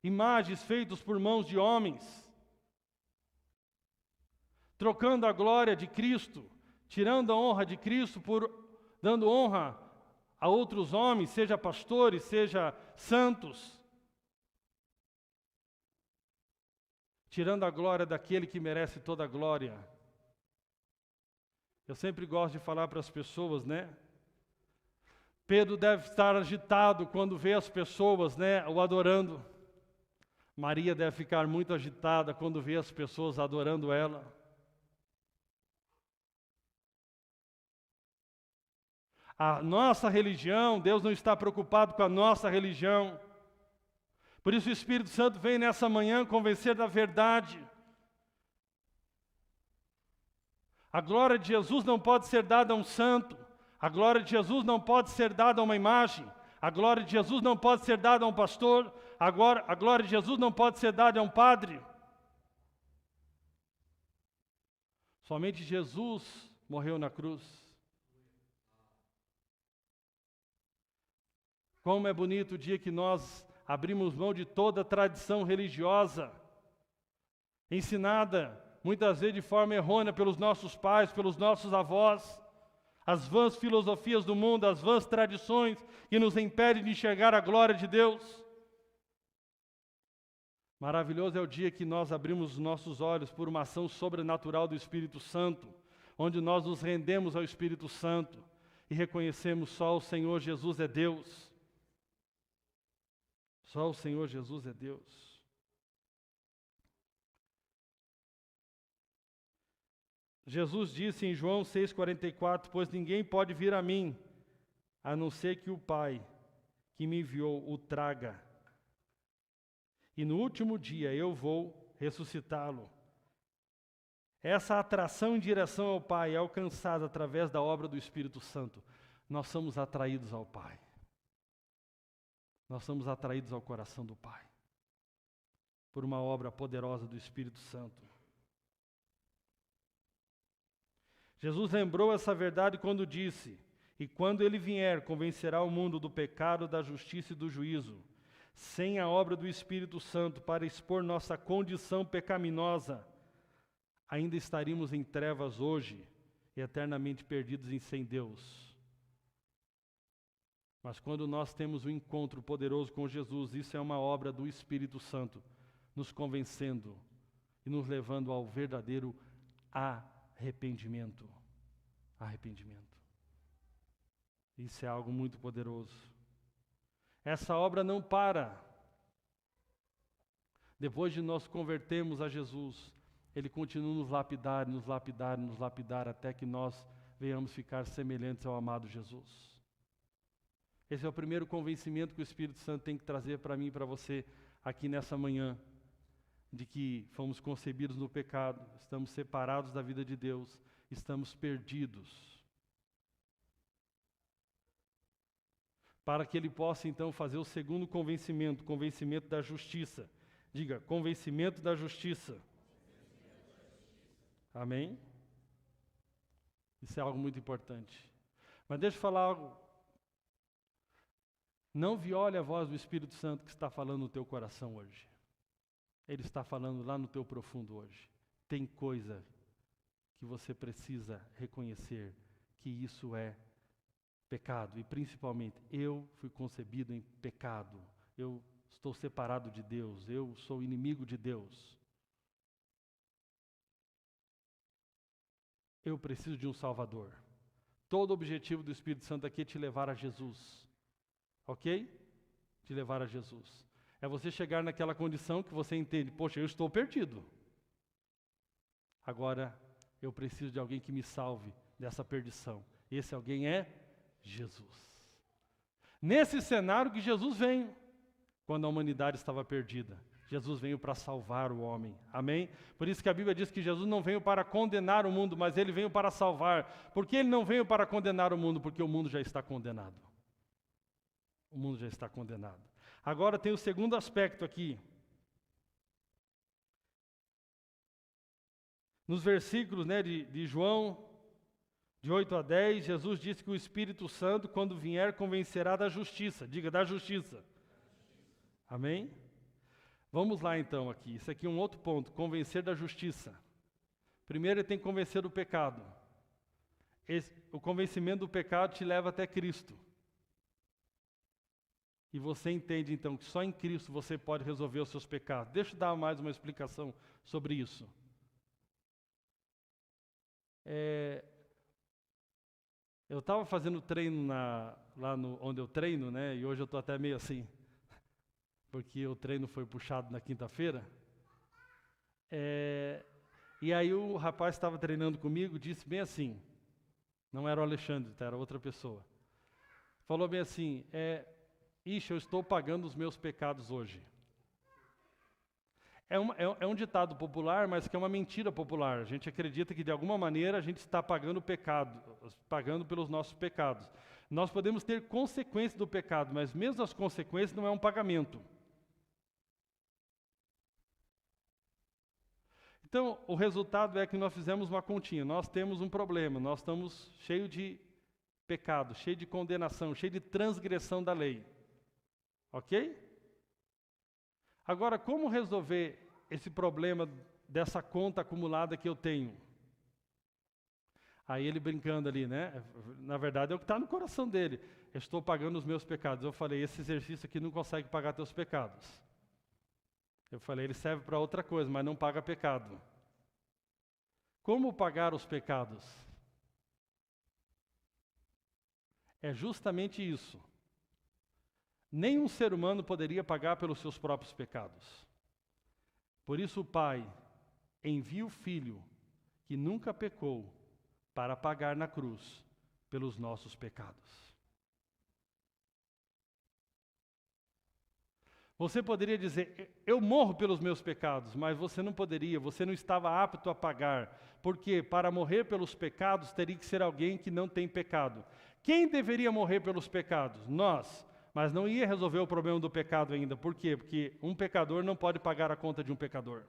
imagens feitas por mãos de homens, trocando a glória de Cristo, tirando a honra de Cristo dando honra a outros homens, seja pastores, seja santos, tirando a glória daquele que merece toda a glória. Eu sempre gosto de falar para as pessoas, né? Pedro deve estar agitado quando vê as pessoas, né, o adorando. Maria deve ficar muito agitada quando vê as pessoas adorando ela. A nossa religião, Deus não está preocupado com a nossa religião. Por isso o Espírito Santo vem nessa manhã convencer da verdade. A glória de Jesus não pode ser dada a um santo. A glória de Jesus não pode ser dada a uma imagem. A glória de Jesus não pode ser dada a um pastor. A glória de Jesus não pode ser dada a um padre. Somente Jesus morreu na cruz. Como é bonito o dia que nós abrimos mão de toda a tradição religiosa, ensinada muitas vezes de forma errônea pelos nossos pais, pelos nossos avós, as vãs filosofias do mundo, as vãs tradições que nos impedem de enxergar a glória de Deus. Maravilhoso é o dia que nós abrimos os nossos olhos por uma ação sobrenatural do Espírito Santo, onde nós nos rendemos ao Espírito Santo e reconhecemos só o Senhor Jesus é Deus. Só o Senhor Jesus é Deus. Jesus disse em João 6,44, pois ninguém pode vir a mim, a não ser que o Pai que me enviou o traga. E no último dia eu vou ressuscitá-lo. Essa atração em direção ao Pai é alcançada através da obra do Espírito Santo. Nós somos atraídos ao Pai. Nós somos atraídos ao coração do Pai, por uma obra poderosa do Espírito Santo. Jesus lembrou essa verdade quando disse, e quando ele vier, convencerá o mundo do pecado, da justiça e do juízo. Sem a obra do Espírito Santo para expor nossa condição pecaminosa, ainda estaríamos em trevas hoje e eternamente perdidos sem Deus. Mas quando nós temos um encontro poderoso com Jesus, isso é uma obra do Espírito Santo, nos convencendo e nos levando ao verdadeiro arrependimento. Arrependimento. Isso é algo muito poderoso. Essa obra não para. Depois de nós convertermos a Jesus, Ele continua nos lapidar, nos lapidar, nos lapidar, até que nós venhamos ficar semelhantes ao amado Jesus. Esse é o primeiro convencimento que o Espírito Santo tem que trazer para mim e para você aqui nessa manhã, de que fomos concebidos no pecado, estamos separados da vida de Deus, estamos perdidos. para que ele possa então fazer o segundo convencimento, convencimento da justiça. Diga, convencimento da justiça. Amém? Isso é algo muito importante. Mas deixa eu falar algo. Não viole a voz do Espírito Santo que está falando no teu coração hoje. Ele está falando lá no teu profundo hoje. Tem coisa que você precisa reconhecer que isso é pecado. E principalmente, eu fui concebido em pecado. Eu estou separado de Deus. Eu sou inimigo de Deus. Eu preciso de um Salvador. Todo o objetivo do Espírito Santo aqui é te levar a Jesus. Ok? Te levar a Jesus. É você chegar naquela condição que você entende, poxa, eu estou perdido. Agora, eu preciso de alguém que me salve dessa perdição. Esse alguém é Jesus. Nesse cenário que Jesus veio, quando a humanidade estava perdida. Jesus veio para salvar o homem. Amém? Por isso que a Bíblia diz que Jesus não veio para condenar o mundo, mas ele veio para salvar. Por que ele não veio para condenar o mundo? Porque o mundo já está condenado. O mundo já está condenado. Agora tem o segundo aspecto aqui. Nos versículos de João, de 8 a 10, Jesus disse que o Espírito Santo, quando vier, convencerá da justiça. Diga, da justiça. Amém? Vamos lá então aqui. Isso aqui é um outro ponto, convencer da justiça. Primeiro ele tem que convencer do pecado. O convencimento do pecado te leva até Cristo. E você entende então que só em Cristo você pode resolver os seus pecados. Deixa eu dar mais uma explicação sobre isso. Eu estava fazendo treino lá onde eu treino, né? E hoje eu estou até meio assim, porque o treino foi puxado na quinta-feira. E aí o rapaz estava treinando comigo, disse bem assim, não era o Alexandre, era outra pessoa. Falou bem assim, eu estou pagando os meus pecados hoje. É um ditado popular, mas que é uma mentira popular. A gente acredita que de alguma maneira a gente está pagando o pecado, pagando pelos nossos pecados. Nós podemos ter consequências do pecado, mas mesmo as consequências não é um pagamento. Então, o resultado é que nós fizemos uma continha, nós temos um problema, nós estamos cheios de pecado, cheio de condenação, cheio de transgressão da lei. Ok? Agora, como resolver esse problema dessa conta acumulada que eu tenho? Aí ele brincando ali, né? Na verdade é o que está no coração dele. Eu estou pagando os meus pecados. Eu falei, esse exercício aqui não consegue pagar teus pecados. Eu falei, ele serve para outra coisa, mas não paga pecado. Como pagar os pecados? É justamente isso. Nenhum ser humano poderia pagar pelos seus próprios pecados. Por isso o Pai envia o Filho, que nunca pecou, para pagar na cruz pelos nossos pecados. Você poderia dizer, eu morro pelos meus pecados, mas você não poderia, você não estava apto a pagar, porque para morrer pelos pecados teria que ser alguém que não tem pecado. Quem deveria morrer pelos pecados? Nós. Mas não ia resolver o problema do pecado ainda. Por quê? Porque um pecador não pode pagar a conta de um pecador.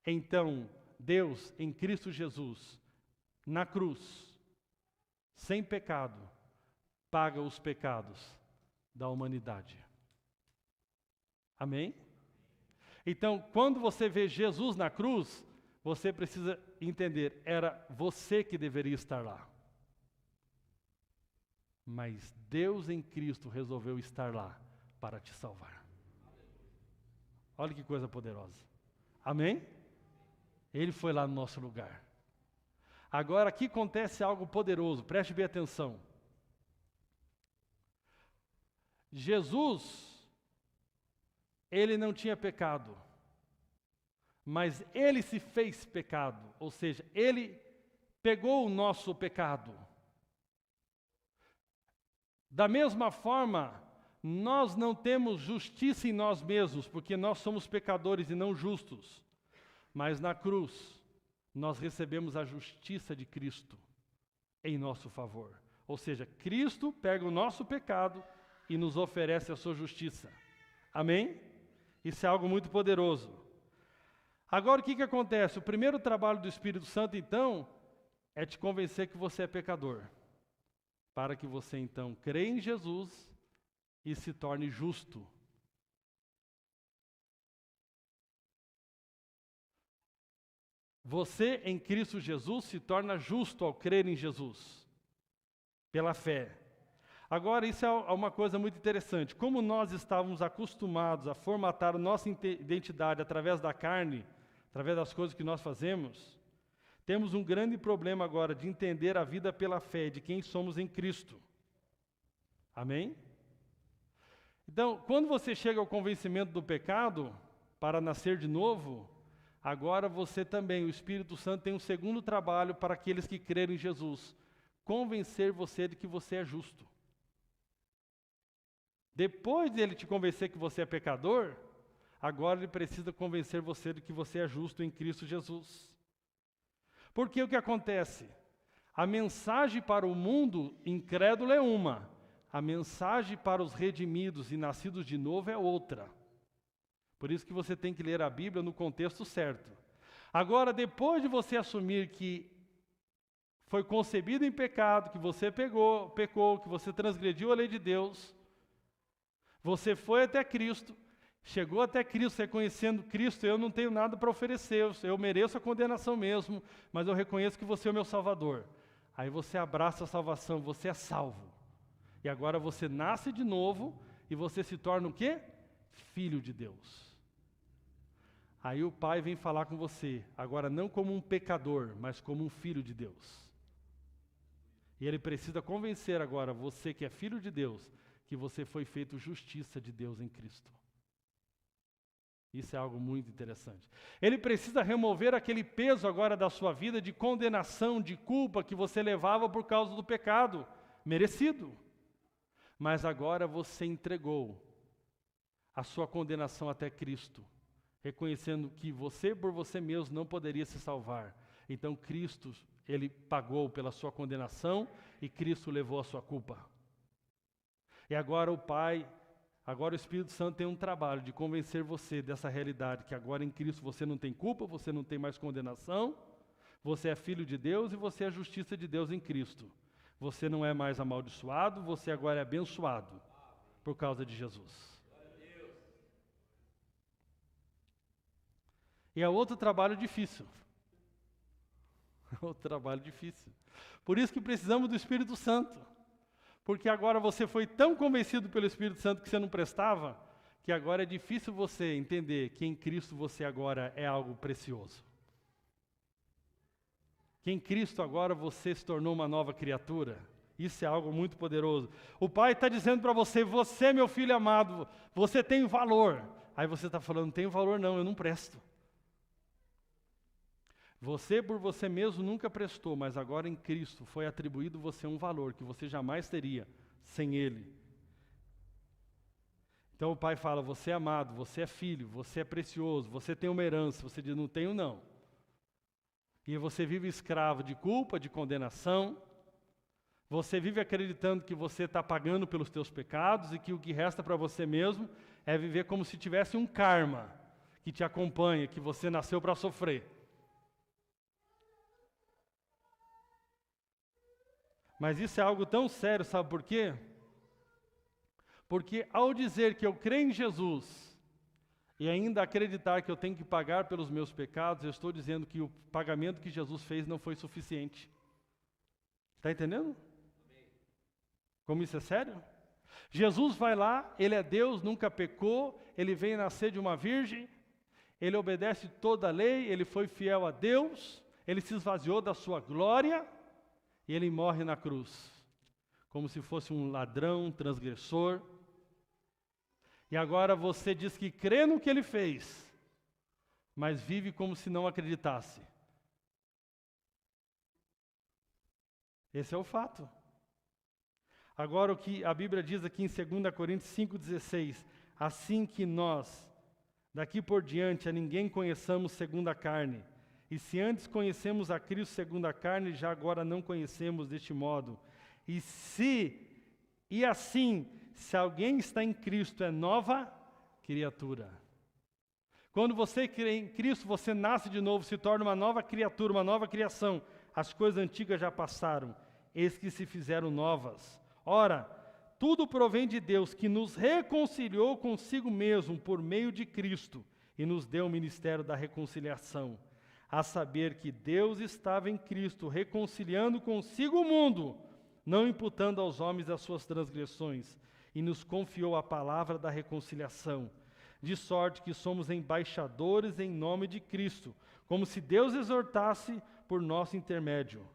Então, Deus, em Cristo Jesus, na cruz, sem pecado, paga os pecados da humanidade. Amém? Então, quando você vê Jesus na cruz, você precisa entender, era você que deveria estar lá. Mas Deus em Cristo resolveu estar lá para te salvar. Olha que coisa poderosa. Amém? Ele foi lá no nosso lugar. Agora aqui acontece algo poderoso, preste bem atenção. Jesus, ele não tinha pecado, mas ele se fez pecado, ou seja, ele pegou o nosso pecado. Da mesma forma, nós não temos justiça em nós mesmos, porque nós somos pecadores e não justos. Mas na cruz, nós recebemos a justiça de Cristo em nosso favor. Ou seja, Cristo pega o nosso pecado e nos oferece a sua justiça. Amém? Isso é algo muito poderoso. Agora, o que acontece? O primeiro trabalho do Espírito Santo, então, é te convencer que você é pecador. Para que você, então, creia em Jesus e se torne justo. Você, em Cristo Jesus, se torna justo ao crer em Jesus, pela fé. Agora, isso é uma coisa muito interessante. Como nós estávamos acostumados a formatar a nossa identidade através da carne, através das coisas que nós fazemos, temos um grande problema agora de entender a vida pela fé, de quem somos em Cristo. Amém? Então, quando você chega ao convencimento do pecado, para nascer de novo, agora você também, o Espírito Santo tem um segundo trabalho para aqueles que creram em Jesus, convencer você de que você é justo. Depois de ele te convencer que você é pecador, agora ele precisa convencer você de que você é justo em Cristo Jesus. Porque o que acontece? A mensagem para o mundo incrédulo é uma, a mensagem para os redimidos e nascidos de novo é outra. Por isso que você tem que ler a Bíblia no contexto certo. Agora, depois de você assumir que foi concebido em pecado, que você pecou, que você transgrediu a lei de Deus, você foi até Cristo, chegou até Cristo reconhecendo Cristo, eu não tenho nada para oferecer, eu mereço a condenação mesmo, mas eu reconheço que você é o meu Salvador. Aí você abraça a salvação, você é salvo. E agora você nasce de novo e você se torna o quê? Filho de Deus. Aí o Pai vem falar com você, agora não como um pecador, mas como um filho de Deus. E Ele precisa convencer agora você que é filho de Deus, que você foi feito justiça de Deus em Cristo. Isso é algo muito interessante. Ele precisa remover aquele peso agora da sua vida de condenação, de culpa que você levava por causa do pecado, merecido. Mas agora você entregou a sua condenação até Cristo, reconhecendo que você por você mesmo não poderia se salvar. Então Cristo, Ele pagou pela sua condenação e Cristo levou a sua culpa. E agora agora o Espírito Santo tem um trabalho de convencer você dessa realidade, que agora em Cristo você não tem culpa, você não tem mais condenação, você é filho de Deus e você é a justiça de Deus em Cristo. Você não é mais amaldiçoado, você agora é abençoado por causa de Jesus. E é outro trabalho difícil. Outro trabalho difícil. Por isso que precisamos do Espírito Santo. Porque agora você foi tão convencido pelo Espírito Santo que você não prestava, que agora é difícil você entender que em Cristo você agora é algo precioso. Que em Cristo agora você se tornou uma nova criatura. Isso é algo muito poderoso. O Pai está dizendo para você, você, meu filho amado, você tem valor. Aí você está falando, não tenho valor não, eu não presto. Você por você mesmo nunca prestou, mas agora em Cristo foi atribuído você um valor que você jamais teria sem Ele. Então o Pai fala, você é amado, você é filho, você é precioso, você tem uma herança. Você diz, não tenho não. E você vive escravo de culpa, de condenação. Você vive acreditando que você está pagando pelos teus pecados e que o que resta para você mesmo é viver como se tivesse um karma que te acompanha, que você nasceu para sofrer. Mas isso é algo tão sério, sabe por quê? Porque ao dizer que eu creio em Jesus e ainda acreditar que eu tenho que pagar pelos meus pecados, eu estou dizendo que o pagamento que Jesus fez não foi suficiente. Está entendendo? Como isso é sério? Jesus vai lá, Ele é Deus, nunca pecou, Ele veio nascer de uma virgem, Ele obedece toda a lei, Ele foi fiel a Deus, Ele se esvaziou da sua glória, e Ele morre na cruz, como se fosse um ladrão, um transgressor. E agora você diz que crê no que Ele fez, mas vive como se não acreditasse. Esse é o fato. Agora o que a Bíblia diz aqui em 2 Coríntios 5,16, assim que nós, daqui por diante, a ninguém conheçamos segundo a carne, e se antes conhecemos a Cristo segundo a carne, já agora não conhecemos deste modo. E assim, se alguém está em Cristo, é nova criatura. Quando você crê em Cristo, você nasce de novo, se torna uma nova criatura, uma nova criação. As coisas antigas já passaram, eis que se fizeram novas. Ora, tudo provém de Deus, que nos reconciliou consigo mesmo por meio de Cristo e nos deu o ministério da reconciliação. A saber que Deus estava em Cristo, reconciliando consigo o mundo, não imputando aos homens as suas transgressões, e nos confiou a palavra da reconciliação. De sorte que somos embaixadores em nome de Cristo, como se Deus exortasse por nosso intermédio.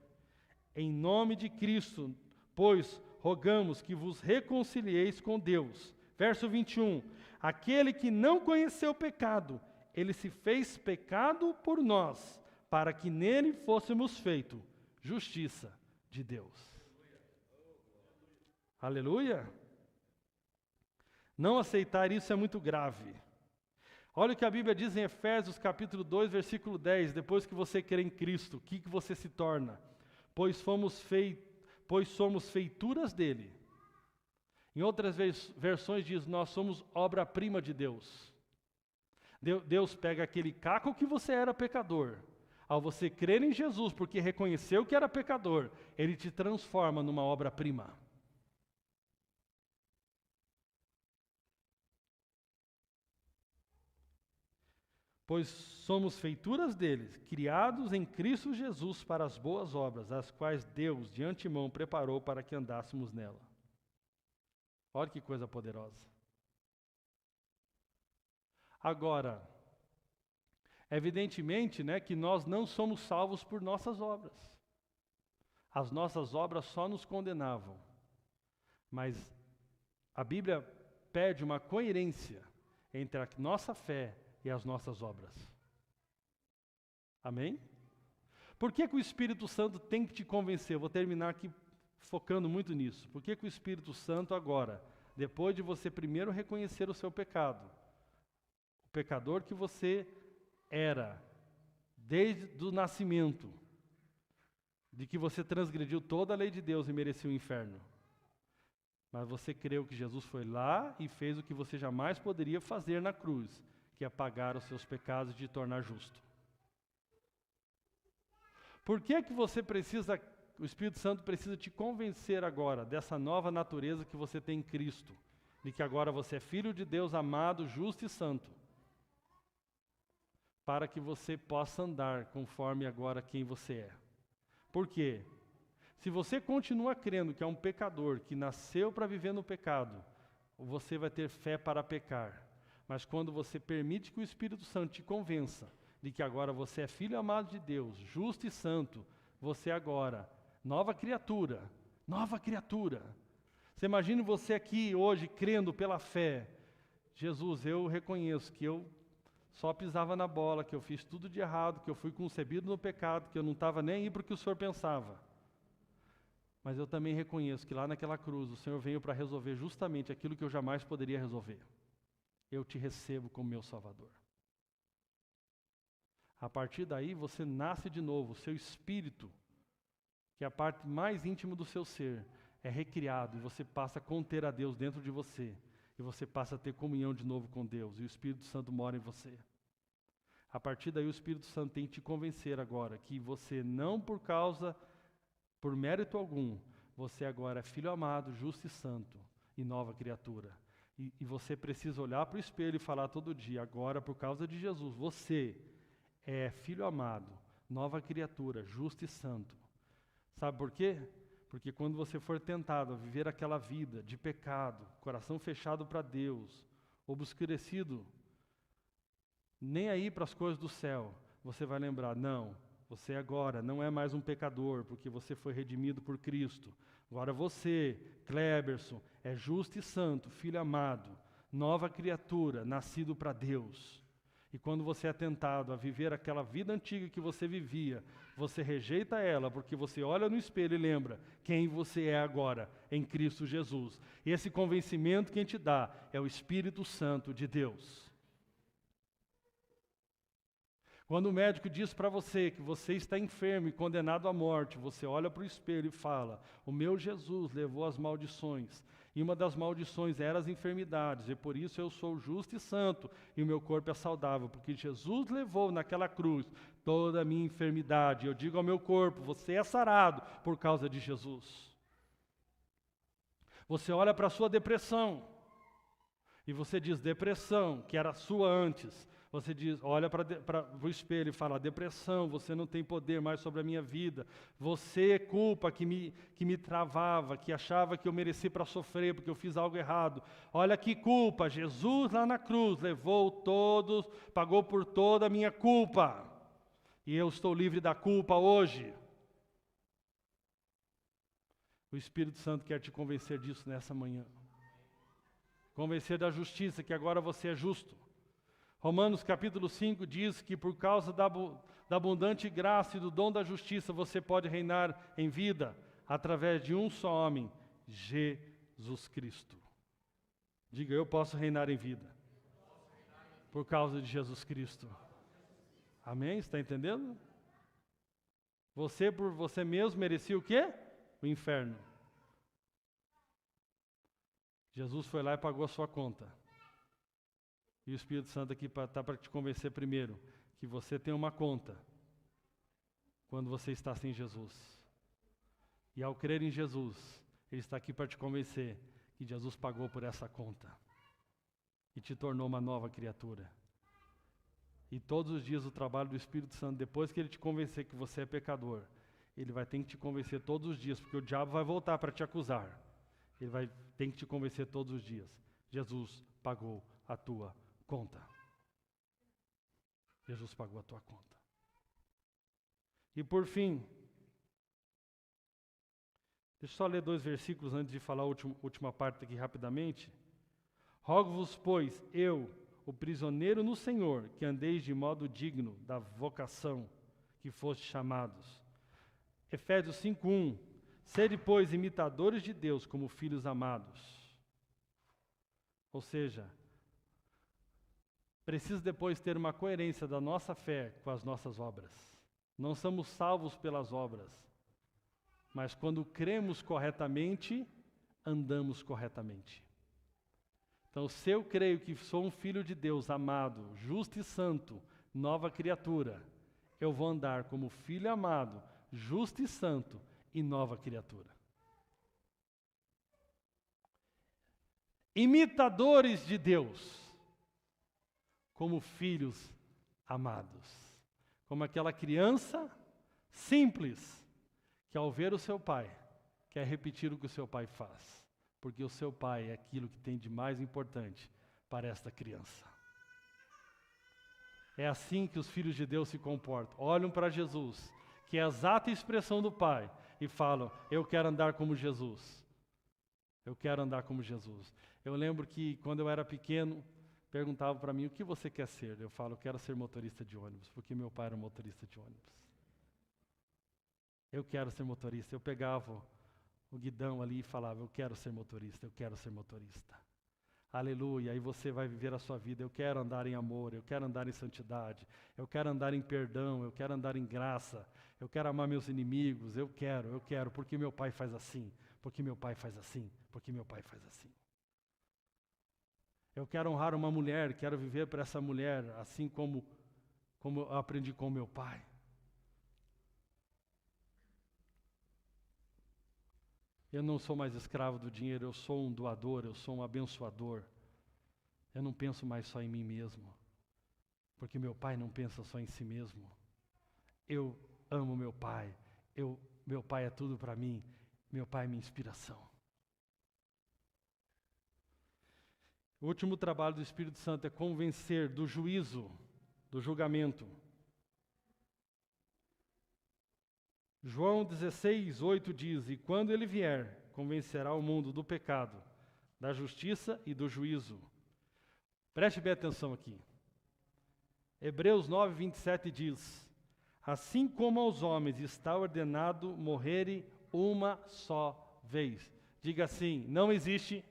Em nome de Cristo, pois, rogamos que vos reconcilieis com Deus. Verso 21. Aquele que não conheceu pecado, ele se fez pecado por nós, para que nele fôssemos feito justiça de Deus. Aleluia! Não aceitar isso é muito grave. Olha o que a Bíblia diz em Efésios capítulo 2, versículo 10, depois que você crê em Cristo, o que você se torna? Pois somos feituras dele. Em outras versões diz, nós somos obra-prima de Deus. Deus pega aquele caco que você era pecador. Ao você crer em Jesus, porque reconheceu que era pecador, ele te transforma numa obra-prima. Pois somos feituras deles, criados em Cristo Jesus para as boas obras, as quais Deus de antemão preparou para que andássemos nela. Olha que coisa poderosa. Agora, evidentemente, que nós não somos salvos por nossas obras. As nossas obras só nos condenavam. Mas a Bíblia pede uma coerência entre a nossa fé e as nossas obras. Amém? Por que o Espírito Santo tem que te convencer? Eu vou terminar aqui focando muito nisso. Por que o Espírito Santo agora, depois de você primeiro reconhecer o seu pecado, o pecador que você era, desde o nascimento, de que você transgrediu toda a lei de Deus e merecia o inferno. Mas você creu que Jesus foi lá e fez o que você jamais poderia fazer na cruz, que é pagar os seus pecados e te tornar justo. Por que o Espírito Santo precisa te convencer agora dessa nova natureza que você tem em Cristo, de que agora você é filho de Deus amado, justo e santo, para que você possa andar conforme agora quem você é. Por quê? Se você continua crendo que é um pecador, que nasceu para viver no pecado, você vai ter fé para pecar. Mas quando você permite que o Espírito Santo te convença de que agora você é filho amado de Deus, justo e santo, você agora, nova criatura. Você imagina você aqui hoje crendo pela fé. Jesus, eu reconheço que eu só pisava na bola, que eu fiz tudo de errado, que eu fui concebido no pecado, que eu não estava nem aí para o que o Senhor pensava. Mas eu também reconheço que lá naquela cruz o Senhor veio para resolver justamente aquilo que eu jamais poderia resolver. Eu te recebo como meu Salvador. A partir daí você nasce de novo, o seu espírito, que é a parte mais íntima do seu ser, é recriado e você passa a conter a Deus dentro de você. E você passa a ter comunhão de novo com Deus e o Espírito Santo mora em você. A partir daí o Espírito Santo tem que te convencer agora que você não por mérito algum, você agora é filho amado, justo e santo e nova criatura. E você precisa olhar para o espelho e falar todo dia, agora por causa de Jesus, você é filho amado, nova criatura, justo e santo. Sabe por quê? Porque quando você for tentado a viver aquela vida de pecado, coração fechado para Deus, obscurecido, nem aí para as coisas do céu, você vai lembrar, não, você agora não é mais um pecador, porque você foi redimido por Cristo. Agora você, Kleberson, é justo e santo, filho amado, nova criatura, nascido para Deus. E quando você é tentado a viver aquela vida antiga que você vivia, você rejeita ela, porque você olha no espelho e lembra quem você é agora, em Cristo Jesus. E esse convencimento quem te dá é o Espírito Santo de Deus. Quando o médico diz para você que você está enfermo e condenado à morte, você olha para o espelho e fala: o meu Jesus levou as maldições, e uma das maldições era as enfermidades, e por isso eu sou justo e santo, e o meu corpo é saudável, porque Jesus levou naquela cruz toda a minha enfermidade. Eu digo ao meu corpo: você é sarado por causa de Jesus. Você olha para a sua depressão, e você diz: depressão, que era sua antes. Você diz, olha para o espelho e fala: depressão, você não tem poder mais sobre a minha vida. Você é culpa que me travava, que achava que eu mereci para sofrer porque eu fiz algo errado. Olha que culpa, Jesus lá na cruz levou todos, pagou por toda a minha culpa. E eu estou livre da culpa hoje. O Espírito Santo quer te convencer disso nessa manhã. Convencer da justiça, que agora você é justo. Romanos capítulo 5 diz que por causa da abundante graça e do dom da justiça, você pode reinar em vida através de um só homem, Jesus Cristo. Diga: eu posso reinar em vida por causa de Jesus Cristo. Amém? Está entendendo? Você por você mesmo merecia o quê? O inferno. Jesus foi lá e pagou a sua conta. E o Espírito Santo aqui está para te convencer primeiro que você tem uma conta quando você está sem Jesus. E ao crer em Jesus, Ele está aqui para te convencer que Jesus pagou por essa conta e te tornou uma nova criatura. E todos os dias o trabalho do Espírito Santo, depois que Ele te convencer que você é pecador, Ele vai ter que te convencer todos os dias, porque o diabo vai voltar para te acusar. Ele vai ter que te convencer todos os dias. Jesus pagou a tua conta. Jesus pagou a tua conta. E por fim, deixa eu só ler 2 versículos antes de falar a última parte aqui rapidamente. Rogo-vos, pois, eu, o prisioneiro no Senhor, que andeis de modo digno da vocação que foste chamados. Efésios 5:1. Sede, pois, imitadores de Deus como filhos amados. Ou seja, precisa depois ter uma coerência da nossa fé com as nossas obras. Não somos salvos pelas obras, mas quando cremos corretamente, andamos corretamente. Então, se eu creio que sou um filho de Deus amado, justo e santo, nova criatura, eu vou andar como filho amado, justo e santo e nova criatura. Imitadores de Deus, como filhos amados. Como aquela criança simples, que ao ver o seu pai, quer repetir o que o seu pai faz. Porque o seu pai é aquilo que tem de mais importante para esta criança. É assim que os filhos de Deus se comportam. Olham para Jesus, que é a exata expressão do Pai, e falam: eu quero andar como Jesus. Eu quero andar como Jesus. Eu lembro que quando eu era pequeno, perguntavam para mim: o que você quer ser? Eu falo: eu quero ser motorista de ônibus, porque meu pai era motorista de ônibus. Eu quero ser motorista. Eu pegava o guidão ali e falava: eu quero ser motorista, eu quero ser motorista. Aleluia, aí você vai viver a sua vida. Eu quero andar em amor, eu quero andar em santidade, eu quero andar em perdão, eu quero andar em graça, eu quero amar meus inimigos, eu quero, porque meu pai faz assim, porque meu pai faz assim, porque meu pai faz assim. Eu quero honrar uma mulher, quero viver para essa mulher, assim como eu aprendi com meu pai. Eu não sou mais escravo do dinheiro, eu sou um doador, eu sou um abençoador. Eu não penso mais só em mim mesmo, porque meu pai não pensa só em si mesmo. Eu amo meu pai, meu pai é tudo para mim, meu pai é minha inspiração. O último trabalho do Espírito Santo é convencer do juízo, do julgamento. João 16:8 diz: e quando ele vier, convencerá o mundo do pecado, da justiça e do juízo. Preste bem atenção aqui. Hebreus 9:27 diz: assim como aos homens está ordenado morrerem uma só vez. Diga assim: não existe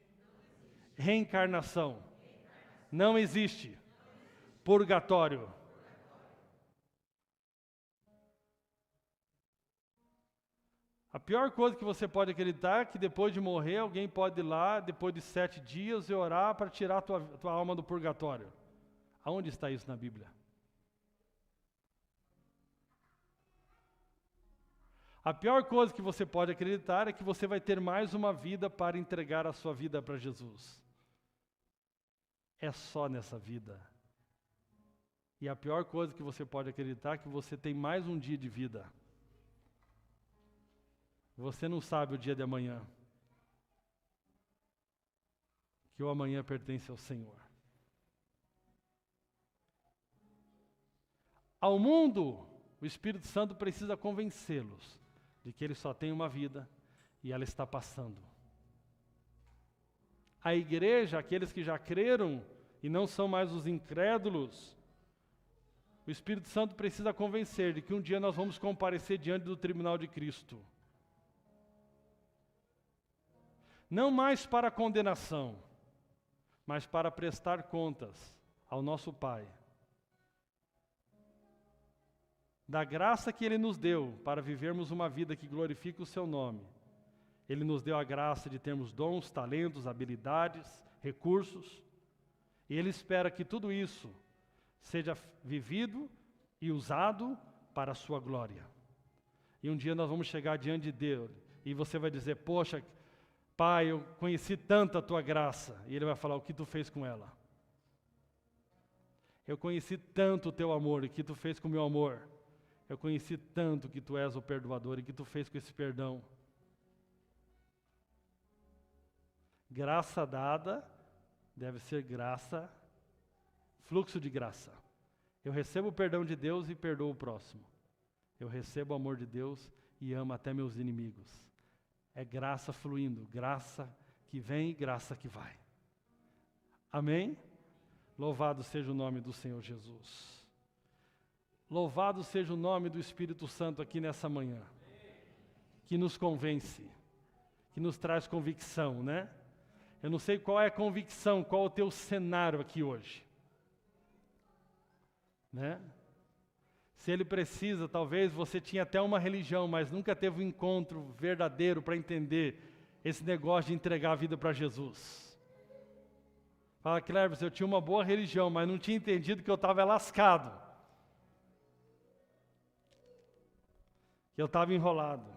reencarnação. Não existe purgatório. A pior coisa que você pode acreditar é que depois de morrer, alguém pode ir lá, depois de 7 dias, e orar para tirar a tua alma do purgatório. Aonde está isso na Bíblia? A pior coisa que você pode acreditar é que você vai ter mais uma vida para entregar a sua vida para Jesus. É só nessa vida. E a pior coisa que você pode acreditar é que você tem mais um dia de vida. Você não sabe o dia de amanhã. Que o amanhã pertence ao Senhor. Ao mundo, o Espírito Santo precisa convencê-los de que ele só tem uma vida e ela está passando. A igreja, aqueles que já creram e não são mais os incrédulos, o Espírito Santo precisa convencer de que um dia nós vamos comparecer diante do tribunal de Cristo. Não mais para condenação, mas para prestar contas ao nosso Pai. Da graça que Ele nos deu para vivermos uma vida que glorifique o Seu nome. Ele nos deu a graça de termos dons, talentos, habilidades, recursos. E Ele espera que tudo isso seja vivido e usado para a Sua glória. E um dia nós vamos chegar diante de Deus e você vai dizer, poxa, Pai, eu conheci tanto a Tua graça. E Ele vai falar, o que Tu fez com ela? Eu conheci tanto o Teu amor, e o que Tu fez com o meu amor? Eu conheci tanto que Tu és o perdoador, e o que Tu fez com esse perdão? Graça dada deve ser graça, fluxo de graça. Eu recebo o perdão de Deus e perdoo o próximo. Eu recebo o amor de Deus e amo até meus inimigos. É graça fluindo, graça que vem e graça que vai. Amém? Louvado seja o nome do Senhor Jesus. Louvado seja o nome do Espírito Santo aqui nessa manhã, que nos convence, que nos traz convicção, né? Eu não sei qual é a convicção, qual é o teu cenário aqui hoje, né? Se ele precisa, talvez você tinha até uma religião, mas nunca teve um encontro verdadeiro para entender esse negócio de entregar a vida para Jesus. Fala, Cleves, eu tinha uma boa religião, mas não tinha entendido que eu estava lascado. Que eu estava enrolado.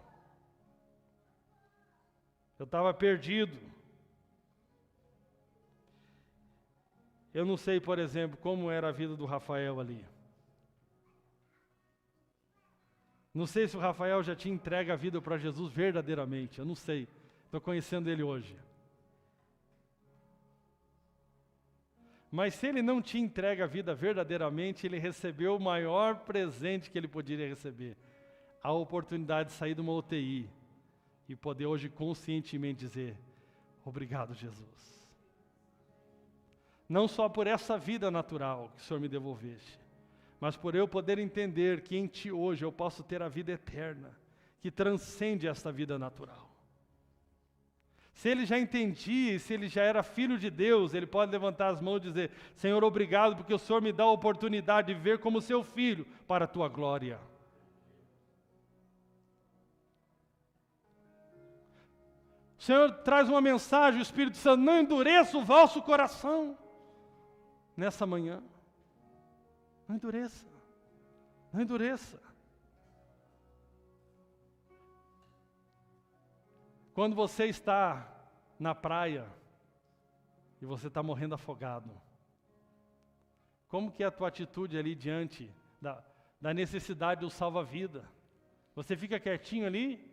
Eu estava perdido. Eu não sei, por exemplo, como era a vida do Rafael ali. Não sei se o Rafael já tinha entregue a vida para Jesus verdadeiramente. Eu não sei. Estou conhecendo ele hoje. Mas se ele não te entrega a vida verdadeiramente, ele recebeu o maior presente que ele poderia receber. A oportunidade de sair de uma UTI e poder hoje conscientemente dizer, obrigado, Jesus. Não só por essa vida natural que o Senhor me devolveste, mas por eu poder entender que em Ti hoje eu posso ter a vida eterna, que transcende esta vida natural. Se ele já entendia, se ele já era filho de Deus, ele pode levantar as mãos e dizer, Senhor, obrigado, porque o Senhor me dá a oportunidade de viver como seu filho, para a Tua glória. O Senhor traz uma mensagem, o Espírito Santo, não endureça o vosso coração, nessa manhã. Não endureça. Não endureça. Quando você está na praia e você está morrendo afogado, como que é a tua atitude ali diante da necessidade do salva-vida? Você fica quietinho ali?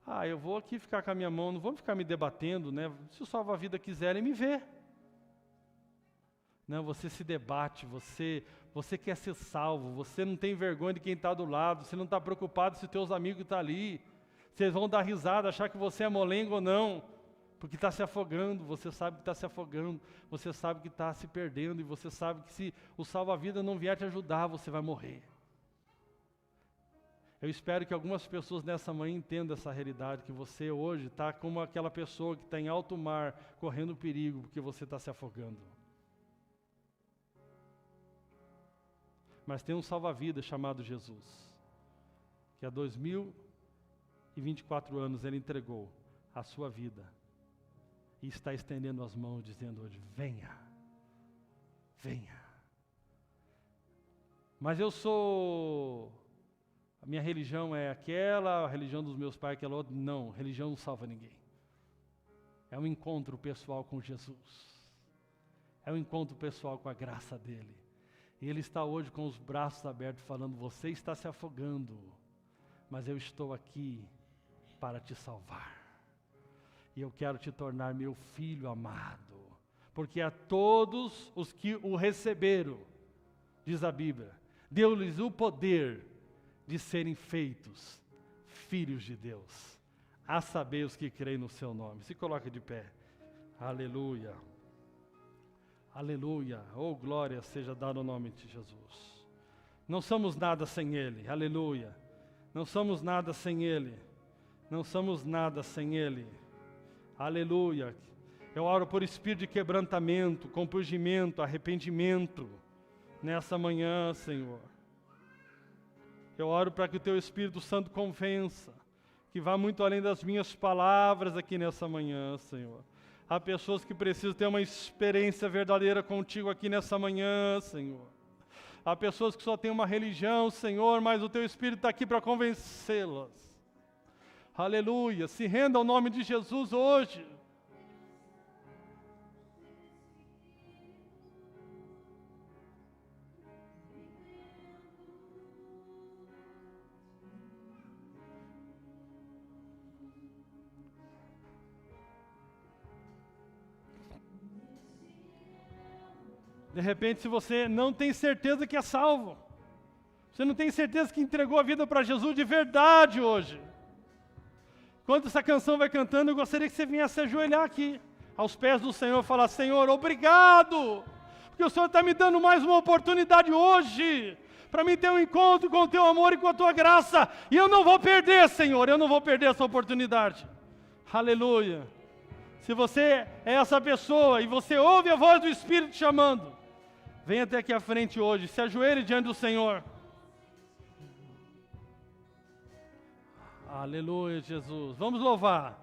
Ah, eu vou aqui ficar com a minha mão, não vamos ficar me debatendo, né? Se o salva-vida quiser, ele me vê. Não, você se debate, você quer ser salvo, você não tem vergonha de quem está do lado, você não está preocupado se os teus amigos estão ali. Vocês vão dar risada, achar que você é molengo ou não, porque está se afogando, você sabe que está se afogando, você sabe que está se perdendo, e você sabe que se o salva-vida não vier te ajudar, você vai morrer. Eu espero que algumas pessoas nessa manhã entendam essa realidade, que você hoje está como aquela pessoa que está em alto mar, correndo perigo, porque você está se afogando. Mas tem um salva-vidas chamado Jesus, que há 2000 e 24 anos Ele entregou a sua vida. E está estendendo as mãos, dizendo hoje, venha, venha. Mas a minha religião é aquela, a religião dos meus pais é aquela outra. Não, religião não salva ninguém. É um encontro pessoal com Jesus. É um encontro pessoal com a graça dEle. E Ele está hoje com os braços abertos falando, você está se afogando, mas eu estou aqui para te salvar. E eu quero te tornar meu filho amado. Porque a todos os que o receberam, diz a Bíblia, deu-lhes o poder de serem feitos filhos de Deus. A saber os que creem no seu nome. Se coloca de pé. Aleluia. Aleluia. Oh, glória seja dada ao nome de Jesus. Não somos nada sem Ele. Aleluia. Não somos nada sem Ele. Não somos nada sem Ele. Aleluia. Eu oro por espírito de quebrantamento, compungimento, arrependimento nessa manhã, Senhor. Eu oro para que o Teu Espírito Santo convença, que vá muito além das minhas palavras aqui nessa manhã, Senhor. Há pessoas que precisam ter uma experiência verdadeira contigo aqui nessa manhã, Senhor. Há pessoas que só têm uma religião, Senhor, mas o Teu Espírito está aqui para convencê-las. Aleluia. Se renda ao nome de Jesus hoje. De repente, se você não tem certeza que é salvo, você não tem certeza que entregou a vida para Jesus de verdade hoje. Quando essa canção vai cantando, eu gostaria que você viesse ajoelhar aqui, aos pés do Senhor, e falar, Senhor, obrigado, porque o Senhor está me dando mais uma oportunidade hoje, para mim ter um encontro com o Teu amor e com a Tua graça, e eu não vou perder, Senhor, eu não vou perder essa oportunidade. Aleluia. Se você é essa pessoa, e você ouve a voz do Espírito chamando, venha até aqui à frente hoje, se ajoelhe diante do Senhor. Aleluia, Jesus. Vamos louvar.